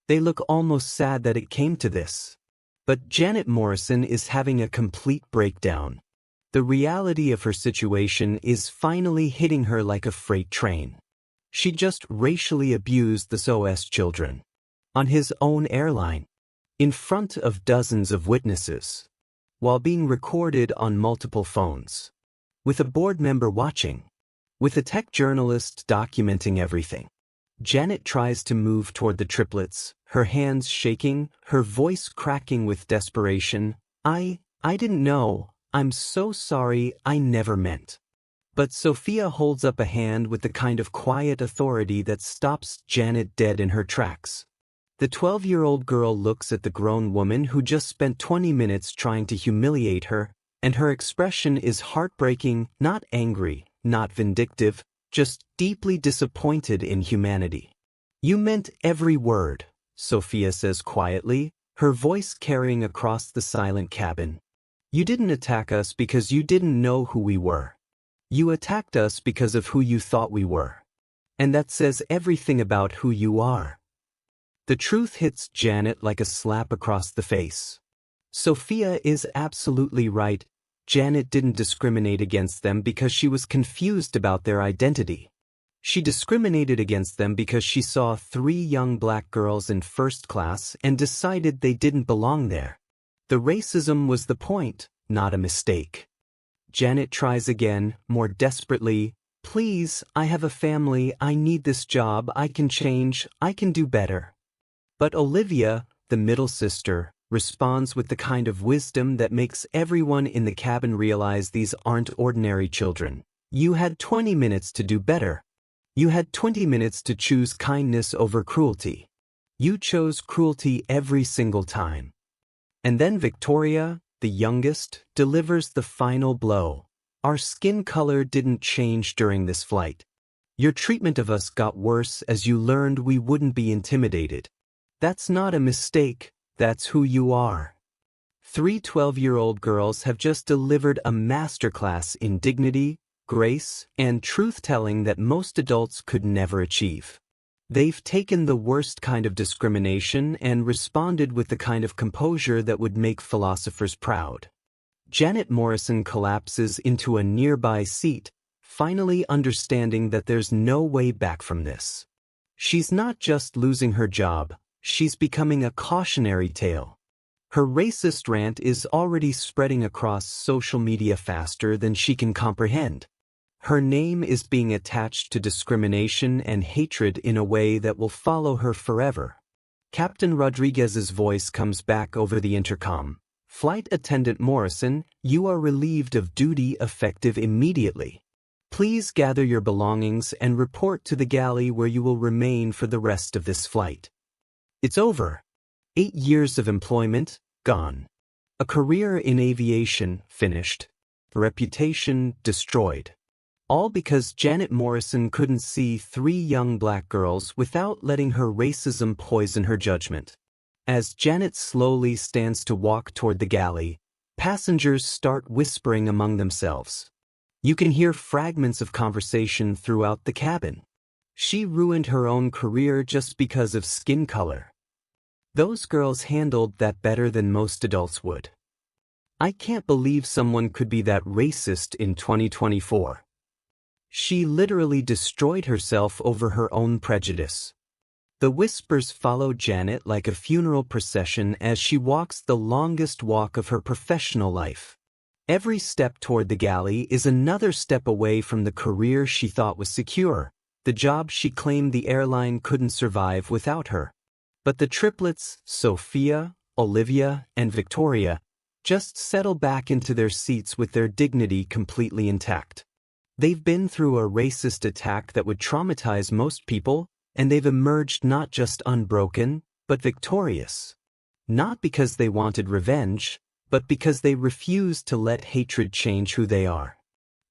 They look almost sad that it came to this. But Janet Morrison is having a complete breakdown. The reality of her situation is finally hitting her like a freight train. She just racially abused the SOS children. On his own airline. In front of dozens of witnesses. While being recorded on multiple phones. With a board member watching. With a tech journalist documenting everything. Janet tries to move toward the triplets, her hands shaking, her voice cracking with desperation. I didn't know. I'm so sorry, I never meant. But Sophia holds up a hand with the kind of quiet authority that stops Janet dead in her tracks. The 12-year-old girl looks at the grown woman who just spent 20 minutes trying to humiliate her, and her expression is heartbreaking, not angry, not vindictive, just deeply disappointed in humanity. You meant every word, Sophia says quietly, her voice carrying across the silent cabin. You didn't attack us because you didn't know who we were. You attacked us because of who you thought we were. And that says everything about who you are. The truth hits Janet like a slap across the face. Sophia is absolutely right. Janet didn't discriminate against them because she was confused about their identity. She discriminated against them because she saw 3 young black girls in first class and decided they didn't belong there. The racism was the point, not a mistake. Janet tries again, more desperately. Please, I have a family, I need this job, I can change, I can do better. But Olivia, the middle sister, responds with the kind of wisdom that makes everyone in the cabin realize these aren't ordinary children. You had 20 minutes to do better. You had 20 minutes to choose kindness over cruelty. You chose cruelty every single time. And then Victoria, the youngest, delivers the final blow. Our skin color didn't change during this flight. Your treatment of us got worse as you learned we wouldn't be intimidated. That's not a mistake, that's who you are. 3 12-year-old girls have just delivered a masterclass in dignity, grace, and truth-telling that most adults could never achieve. They've taken the worst kind of discrimination and responded with the kind of composure that would make philosophers proud. Janet Morrison collapses into a nearby seat, finally understanding that there's no way back from this. She's not just losing her job, she's becoming a cautionary tale. Her racist rant is already spreading across social media faster than she can comprehend. Her name is being attached to discrimination and hatred in a way that will follow her forever. Captain Rodriguez's voice comes back over the intercom. Flight Attendant Morrison, you are relieved of duty effective immediately. Please gather your belongings and report to the galley where you will remain for the rest of this flight. It's over. 8 years of employment, gone. A career in aviation, finished. Reputation, destroyed. All because Janet Morrison couldn't see 3 young black girls without letting her racism poison her judgment. As Janet slowly stands to walk toward the galley, passengers start whispering among themselves. You can hear fragments of conversation throughout the cabin. She ruined her own career just because of skin color. Those girls handled that better than most adults would. I can't believe someone could be that racist in 2024. She literally destroyed herself over her own prejudice. The whispers follow Janet like a funeral procession as she walks the longest walk of her professional life. Every step toward the galley is another step away from the career she thought was secure, the job she claimed the airline couldn't survive without her. But the triplets, Sophia, Olivia, and Victoria, just settle back into their seats with their dignity completely intact. They've been through a racist attack that would traumatize most people, and they've emerged not just unbroken, but victorious. Not because they wanted revenge, but because they refused to let hatred change who they are.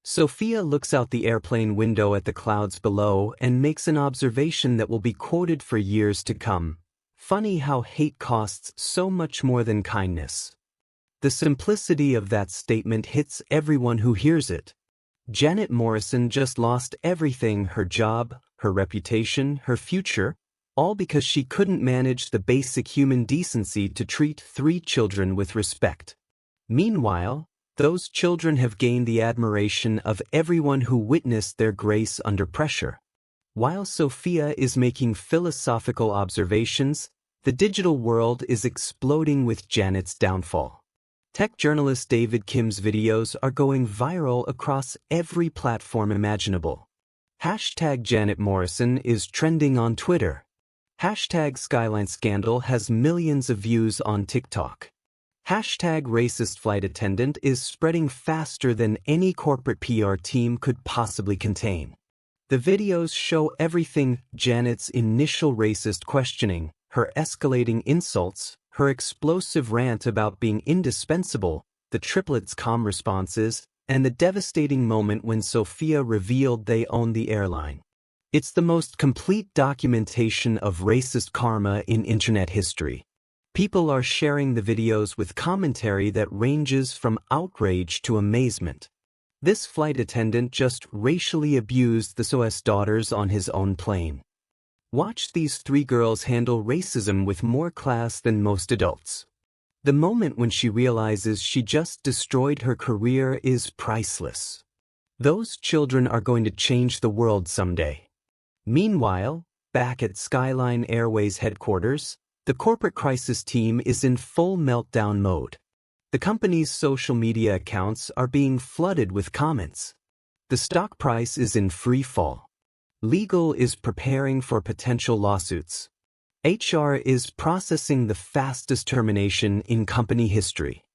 Sophia looks out the airplane window at the clouds below and makes an observation that will be quoted for years to come. Funny how hate costs so much more than kindness. The simplicity of that statement hits everyone who hears it. Janet Morrison just lost everything: her job, her reputation, her future, all because she couldn't manage the basic human decency to treat 3 children with respect. Meanwhile, those children have gained the admiration of everyone who witnessed their grace under pressure. While Sophia is making philosophical observations, the digital world is exploding with Janet's downfall. Tech journalist David Kim's videos are going viral across every platform imaginable. Hashtag Janet Morrison is trending on Twitter. Hashtag Skyline Scandal has millions of views on TikTok. Hashtag Racist Flight Attendant is spreading faster than any corporate PR team could possibly contain. The videos show everything: Janet's initial racist questioning, her escalating insults, her explosive rant about being indispensable, the triplets' calm responses, and the devastating moment when Sophia revealed they own the airline. It's the most complete documentation of racist karma in internet history. People are sharing the videos with commentary that ranges from outrage to amazement. This flight attendant just racially abused the SOS daughters on his own plane. Watch these 3 girls handle racism with more class than most adults. The moment when she realizes she just destroyed her career is priceless. Those children are going to change the world someday. Meanwhile, back at Skyline Airways headquarters, the corporate crisis team is in full meltdown mode. The company's social media accounts are being flooded with comments. The stock price is in free fall. Legal is preparing for potential lawsuits. HR is processing the fastest termination in company history.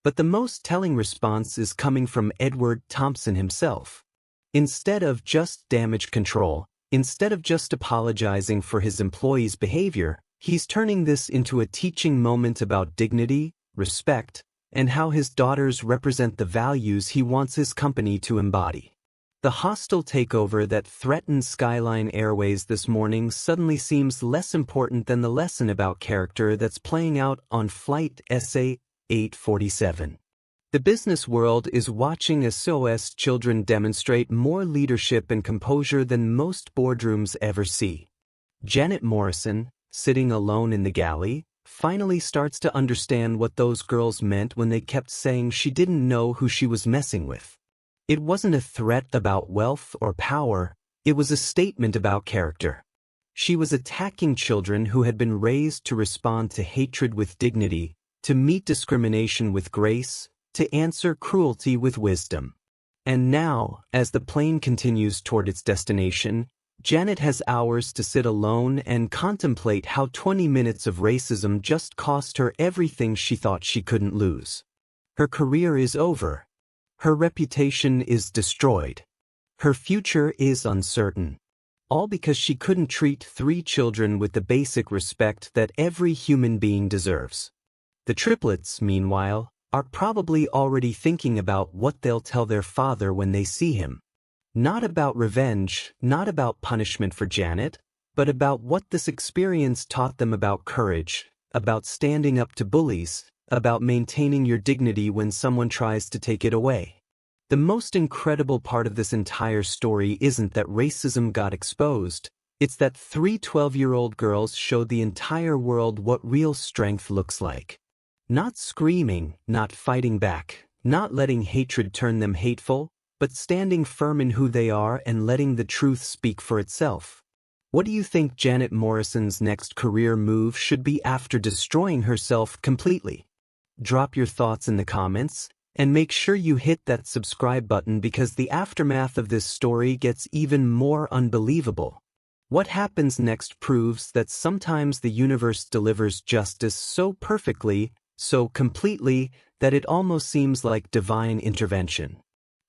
But the most telling response is coming from Edward Thompson himself. Instead of just damage control, instead of just apologizing for his employees' behavior, he's turning this into a teaching moment about dignity, respect, and how his daughters represent the values he wants his company to embody. The hostile takeover that threatened Skyline Airways this morning suddenly seems less important than the lesson about character that's playing out on Flight SA-847. The business world is watching SOS children demonstrate more leadership and composure than most boardrooms ever see. Janet Morrison, sitting alone in the galley, finally starts to understand what those girls meant when they kept saying she didn't know who she was messing with. It wasn't a threat about wealth or power, it was a statement about character. She was attacking children who had been raised to respond to hatred with dignity, to meet discrimination with grace, to answer cruelty with wisdom. And now, as the plane continues toward its destination, Janet has hours to sit alone and contemplate how 20 minutes of racism just cost her everything she thought she couldn't lose. Her career is over. Her reputation is destroyed. Her future is uncertain. All because she couldn't treat 3 children with the basic respect that every human being deserves. The triplets, meanwhile, are probably already thinking about what they'll tell their father when they see him. Not about revenge, not about punishment for Janet, but about what this experience taught them about courage, about standing up to bullies, about maintaining your dignity when someone tries to take it away. The most incredible part of this entire story isn't that racism got exposed, it's that 3 12-year-old girls showed the entire world what real strength looks like. Not screaming, not fighting back, not letting hatred turn them hateful, but standing firm in who they are and letting the truth speak for itself. What do you think Janet Morrison's next career move should be after destroying herself completely? Drop your thoughts in the comments, and make sure you hit that subscribe button because the aftermath of this story gets even more unbelievable. What happens next proves that sometimes the universe delivers justice so perfectly, so completely, that it almost seems like divine intervention.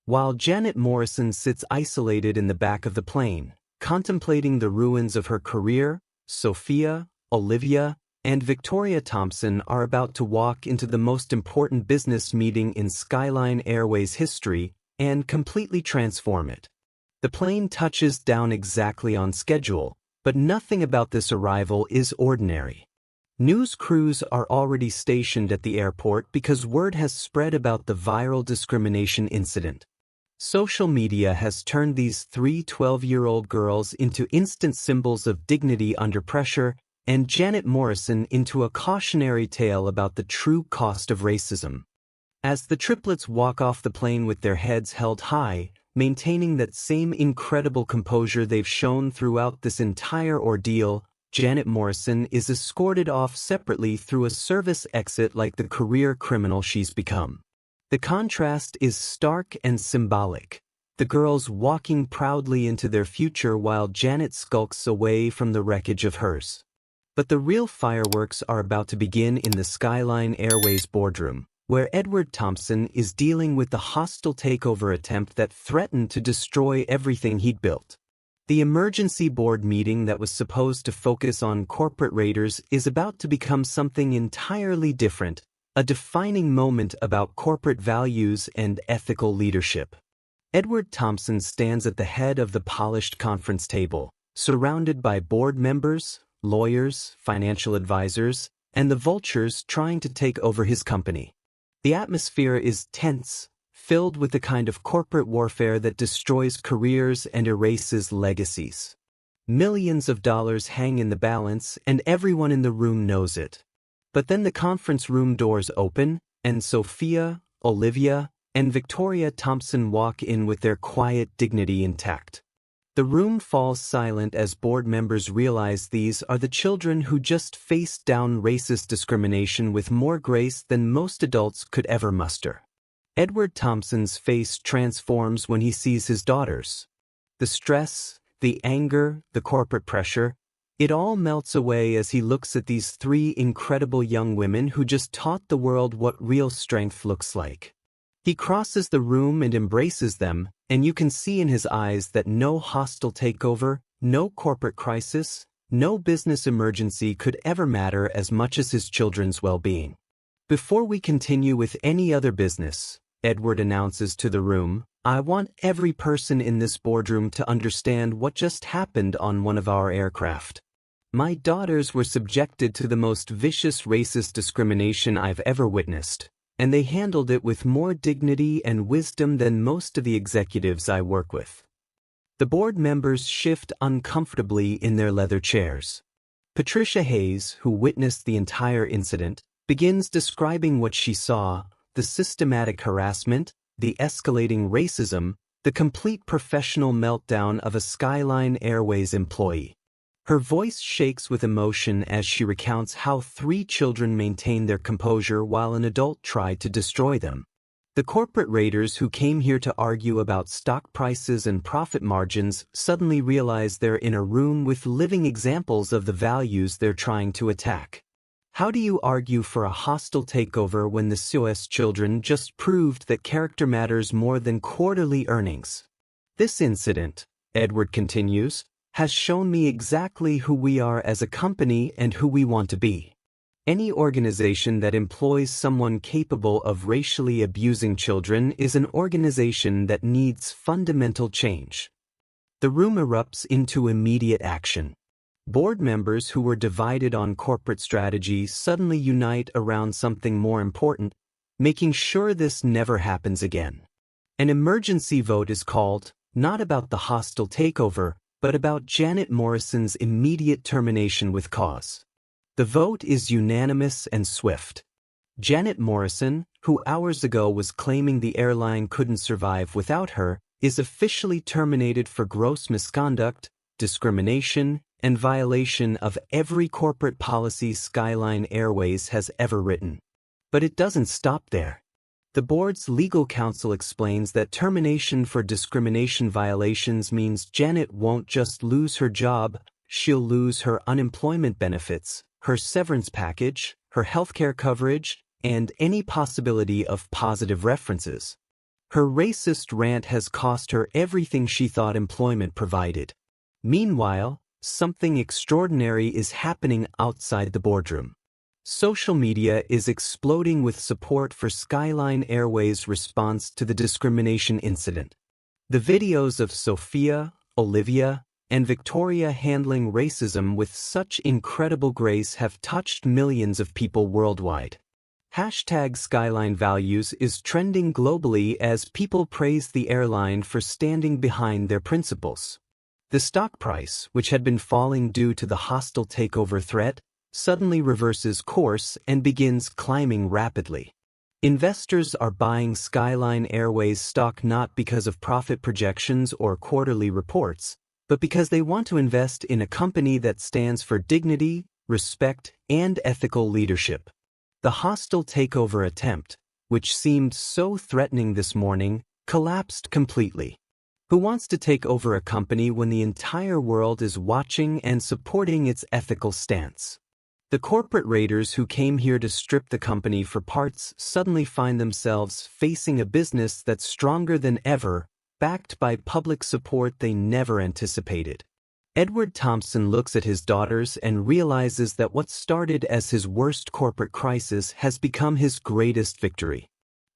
While Janet Morrison sits isolated in the back of the plane, contemplating the ruins of her career, Sophia, Olivia, and Victoria Thompson are about to walk into the most important business meeting in Skyline Airways history and completely transform it. The plane touches down exactly on schedule, but nothing about this arrival is ordinary. News crews are already stationed at the airport because word has spread about the viral discrimination incident. Social media has turned these three 12-year-old girls into instant symbols of dignity under pressure, and Janet Morrison into a cautionary tale about the true cost of racism. As the triplets walk off the plane with their heads held high, maintaining that same incredible composure they've shown throughout this entire ordeal, Janet Morrison is escorted off separately through a service exit like the career criminal she's become. The contrast is stark and symbolic. The girls walking proudly into their future while Janet skulks away from the wreckage of hers. But the real fireworks are about to begin in the Skyline Airways boardroom, where Edward Thompson is dealing with the hostile takeover attempt that threatened to destroy everything he'd built. The emergency board meeting that was supposed to focus on corporate raiders is about to become something entirely different, a defining moment about corporate values and ethical leadership. Edward Thompson stands at the head of the polished conference table, surrounded by board members, lawyers, financial advisors, and the vultures trying to take over his company. The atmosphere is tense, filled with the kind of corporate warfare that destroys careers and erases legacies. Millions of dollars hang in the balance, and everyone in the room knows it. But then the conference room doors open, and Sophia, Olivia, and Victoria Thompson walk in with their quiet dignity intact. The room falls silent as board members realize these are the children who just faced down racist discrimination with more grace than most adults could ever muster. Edward Thompson's face transforms when he sees his daughters. The stress, the anger, the corporate pressure, it all melts away as he looks at these three incredible young women who just taught the world what real strength looks like. He crosses the room and embraces them, and you can see in his eyes that no hostile takeover, no corporate crisis, no business emergency could ever matter as much as his children's well-being. Before we continue with any other business, Edward announces to the room, I want every person in this boardroom to understand what just happened on one of our aircraft. My daughters were subjected to the most vicious racist discrimination I've ever witnessed, and they handled it with more dignity and wisdom than most of the executives I work with. The board members shift uncomfortably in their leather chairs. Patricia Hayes, who witnessed the entire incident, begins describing what she saw, the systematic harassment, the escalating racism, the complete professional meltdown of a Skyline Airways employee. Her voice shakes with emotion as she recounts how three children maintained their composure while an adult tried to destroy them. The corporate raiders who came here to argue about stock prices and profit margins suddenly realize they're in a room with living examples of the values they're trying to attack. How do you argue for a hostile takeover when the SOS children just proved that character matters more than quarterly earnings? This incident, Edward continues, has shown me exactly who we are as a company and who we want to be. Any organization that employs someone capable of racially abusing children is an organization that needs fundamental change. The room erupts into immediate action. Board members who were divided on corporate strategy suddenly unite around something more important, making sure this never happens again. An emergency vote is called, not about the hostile takeover, but about Janet Morrison's immediate termination with cause. The vote is unanimous and swift. Janet Morrison, who hours ago was claiming the airline couldn't survive without her, is officially terminated for gross misconduct, discrimination, and violation of every corporate policy Skyline Airways has ever written. But it doesn't stop there. The board's legal counsel explains that termination for discrimination violations means Janet won't just lose her job, she'll lose her unemployment benefits, her severance package, her healthcare coverage, and any possibility of positive references. Her racist rant has cost her everything she thought employment provided. Meanwhile, something extraordinary is happening outside the boardroom. Social media is exploding with support for Skyline Airways' response to the discrimination incident. The videos of Sophia, Olivia, and Victoria handling racism with such incredible grace have touched millions of people worldwide. #SkylineValues is trending globally as people praise the airline for standing behind their principles. The stock price, which had been falling due to the hostile takeover threat, suddenly reverses course and begins climbing rapidly. Investors are buying Skyline Airways stock not because of profit projections or quarterly reports, but because they want to invest in a company that stands for dignity, respect, and ethical leadership. The hostile takeover attempt, which seemed so threatening this morning, collapsed completely. Who wants to take over a company when the entire world is watching and supporting its ethical stance? The corporate raiders who came here to strip the company for parts suddenly find themselves facing a business that's stronger than ever, backed by public support they never anticipated. Edward Thompson looks at his daughters and realizes that what started as his worst corporate crisis has become his greatest victory.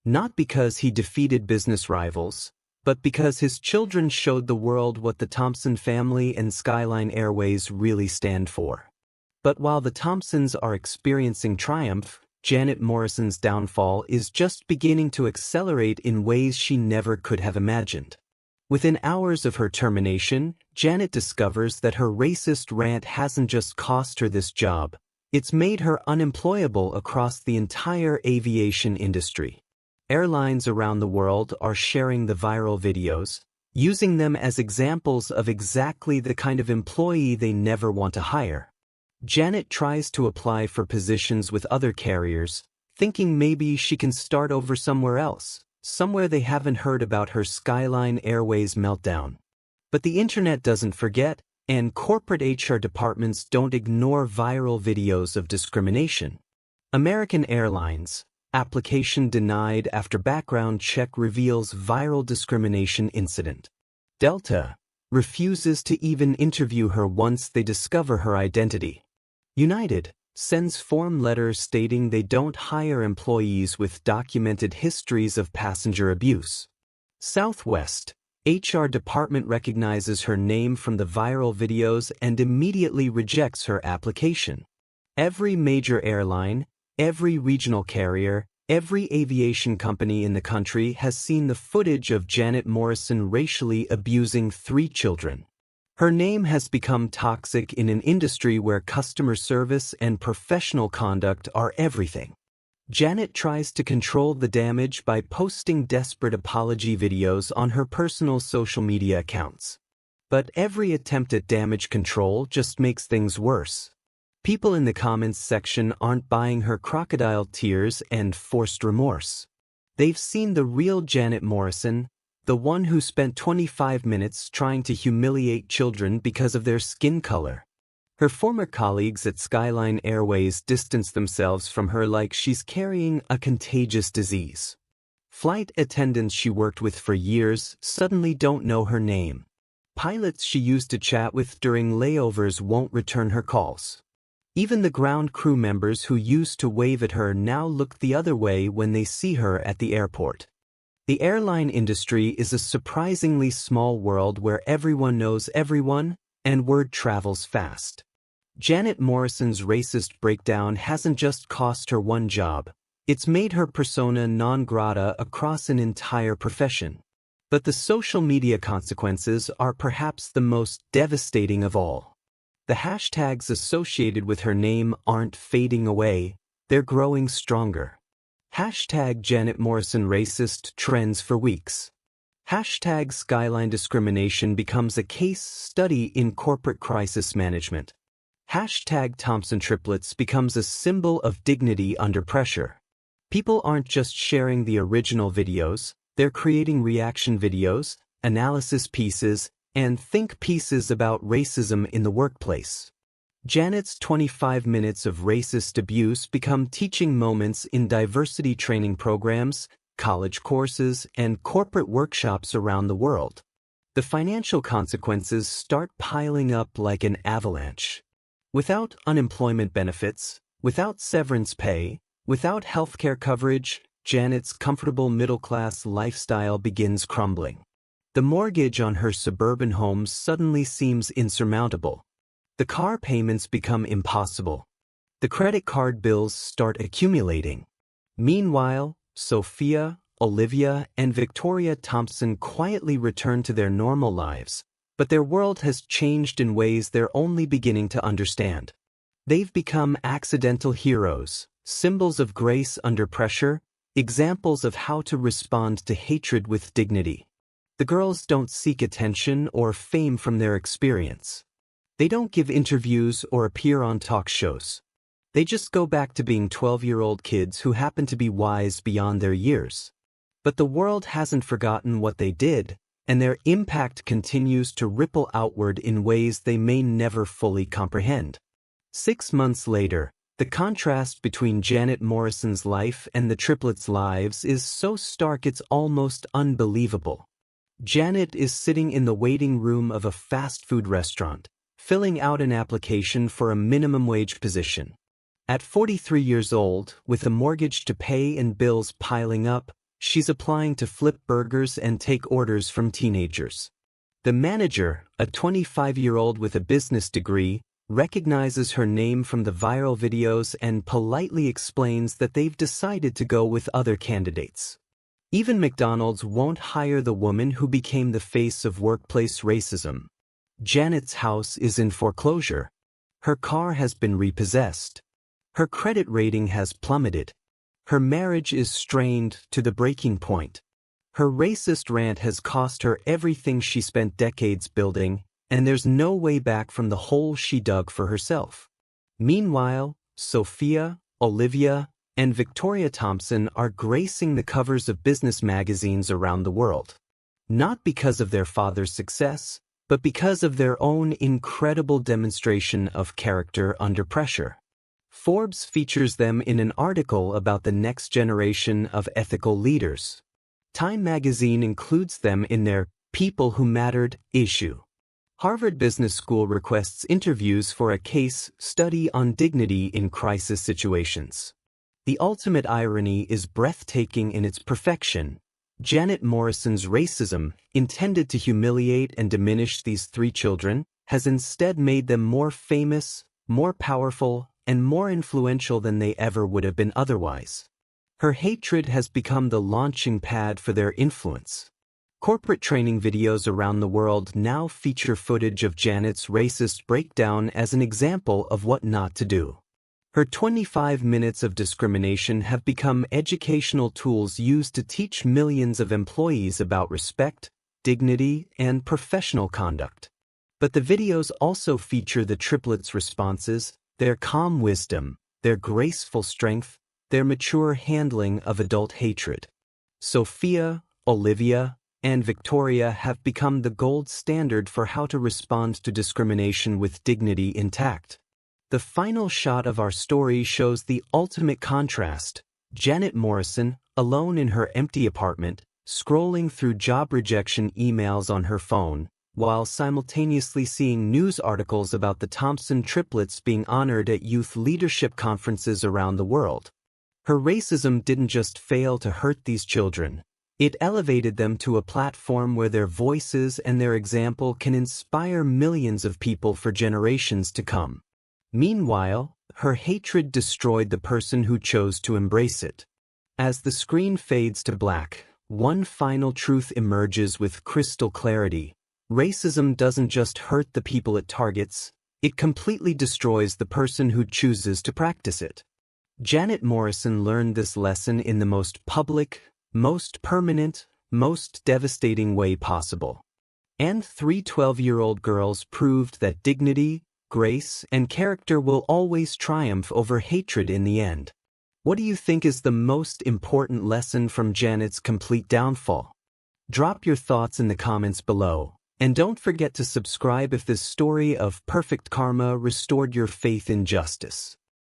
Not because he defeated business rivals, but because his children showed the world what the Thompson family and Skyline Airways really stand for. But while the Thompsons are experiencing triumph, Janet Morrison's downfall is just beginning to accelerate in ways she never could have imagined. Within hours of her termination, Janet discovers that her racist rant hasn't just cost her this job, it's made her unemployable across the entire aviation industry. Airlines around the world are sharing the viral videos, using them as examples of exactly the kind of employee they never want to hire. Janet tries to apply for positions with other carriers, thinking maybe she can start over somewhere else, somewhere they haven't heard about her Skyline Airways meltdown. But the internet doesn't forget, and corporate HR departments don't ignore viral videos of discrimination. American Airlines, application denied after background check reveals viral discrimination incident. Delta refuses to even interview her once they discover her identity. United sends form letters stating they don't hire employees with documented histories of passenger abuse. Southwest HR department recognizes her name from the viral videos and immediately rejects her application. Every major airline, every regional carrier, every aviation company in the country has seen the footage of Janet Morrison racially abusing 3 children. Her name has become toxic in an industry where customer service and professional conduct are everything. Janet tries to control the damage by posting desperate apology videos on her personal social media accounts. But every attempt at damage control just makes things worse. People in the comments section aren't buying her crocodile tears and forced remorse. They've seen the real Janet Morrison, the one who spent 25 minutes trying to humiliate children because of their skin color. Her former colleagues at Skyline Airways distance themselves from her like she's carrying a contagious disease. Flight attendants she worked with for years suddenly don't know her name. Pilots she used to chat with during layovers won't return her calls. Even the ground crew members who used to wave at her now look the other way when they see her at the airport. The airline industry is a surprisingly small world where everyone knows everyone, and word travels fast. Janet Morrison's racist breakdown hasn't just cost her one job, it's made her persona non grata across an entire profession. But the social media consequences are perhaps the most devastating of all. The hashtags associated with her name aren't fading away, they're growing stronger. Hashtag Janet Morrison racist trends for weeks. Hashtag skyline discrimination becomes a case study in corporate crisis management. Hashtag Thompson Triplets becomes a symbol of dignity under pressure. People aren't just sharing the original videos, they're creating reaction videos, analysis pieces, and think pieces about racism in the workplace. Janet's 25 minutes of racist abuse become teaching moments in diversity training programs, college courses, and corporate workshops around the world. The financial consequences start piling up like an avalanche. Without unemployment benefits, without severance pay, without healthcare coverage, Janet's comfortable middle-class lifestyle begins crumbling. The mortgage on her suburban home suddenly seems insurmountable. The car payments become impossible. The credit card bills start accumulating. Meanwhile, Sophia, Olivia, and Victoria Thompson quietly return to their normal lives, but their world has changed in ways they're only beginning to understand. They've become accidental heroes, symbols of grace under pressure, examples of how to respond to hatred with dignity. The girls don't seek attention or fame from their experience. They don't give interviews or appear on talk shows. They just go back to being 12-year-old kids who happen to be wise beyond their years. But the world hasn't forgotten what they did, and their impact continues to ripple outward in ways they may never fully comprehend. 6 months later, the contrast between Janet Morrison's life and the triplets' lives is so stark it's almost unbelievable. Janet is sitting in the waiting room of a fast food restaurant, filling out an application for a minimum wage position. At 43 years old, with a mortgage to pay and bills piling up, she's applying to flip burgers and take orders from teenagers. The manager, a 25-year-old with a business degree, recognizes her name from the viral videos and politely explains that they've decided to go with other candidates. Even McDonald's won't hire the woman who became the face of workplace racism. Janet's house is in foreclosure. Her car has been repossessed. Her credit rating has plummeted. Her marriage is strained to the breaking point. Her racist rant has cost her everything she spent decades building, and there's no way back from the hole she dug for herself. Meanwhile, Sophia, Olivia, and Victoria Thompson are gracing the covers of business magazines around the world. Not because of their father's success, but because of their own incredible demonstration of character under pressure. Forbes features them in an article about the next generation of ethical leaders. Time magazine includes them in their People Who Mattered issue. Harvard Business School requests interviews for a case study on dignity in crisis situations. The ultimate irony is breathtaking in its perfection. Janet Morrison's racism, intended to humiliate and diminish these 3 children, has instead made them more famous, more powerful, and more influential than they ever would have been otherwise. Her hatred has become the launching pad for their influence. Corporate training videos around the world now feature footage of Janet's racist breakdown as an example of what not to do. Her 25 minutes of discrimination have become educational tools used to teach millions of employees about respect, dignity, and professional conduct. But the videos also feature the triplets' responses, their calm wisdom, their graceful strength, their mature handling of adult hatred. Sophia, Olivia, and Victoria have become the gold standard for how to respond to discrimination with dignity intact. The final shot of our story shows the ultimate contrast. Janet Morrison, alone in her empty apartment, scrolling through job rejection emails on her phone, while simultaneously seeing news articles about the Thompson triplets being honored at youth leadership conferences around the world. Her racism didn't just fail to hurt these children. It elevated them to a platform where their voices and their example can inspire millions of people for generations to come. Meanwhile, her hatred destroyed the person who chose to embrace it. As the screen fades to black, one final truth emerges with crystal clarity. Racism doesn't just hurt the people it targets, it completely destroys the person who chooses to practice it. Janet Morrison learned this lesson in the most public, most permanent, most devastating way possible. And 3 12-year-old girls proved that dignity, grace, and character will always triumph over hatred in the end. What do you think is the most important lesson from Janet's complete downfall? Drop your thoughts in the comments below, and don't forget to subscribe if this story of perfect karma restored your faith in justice.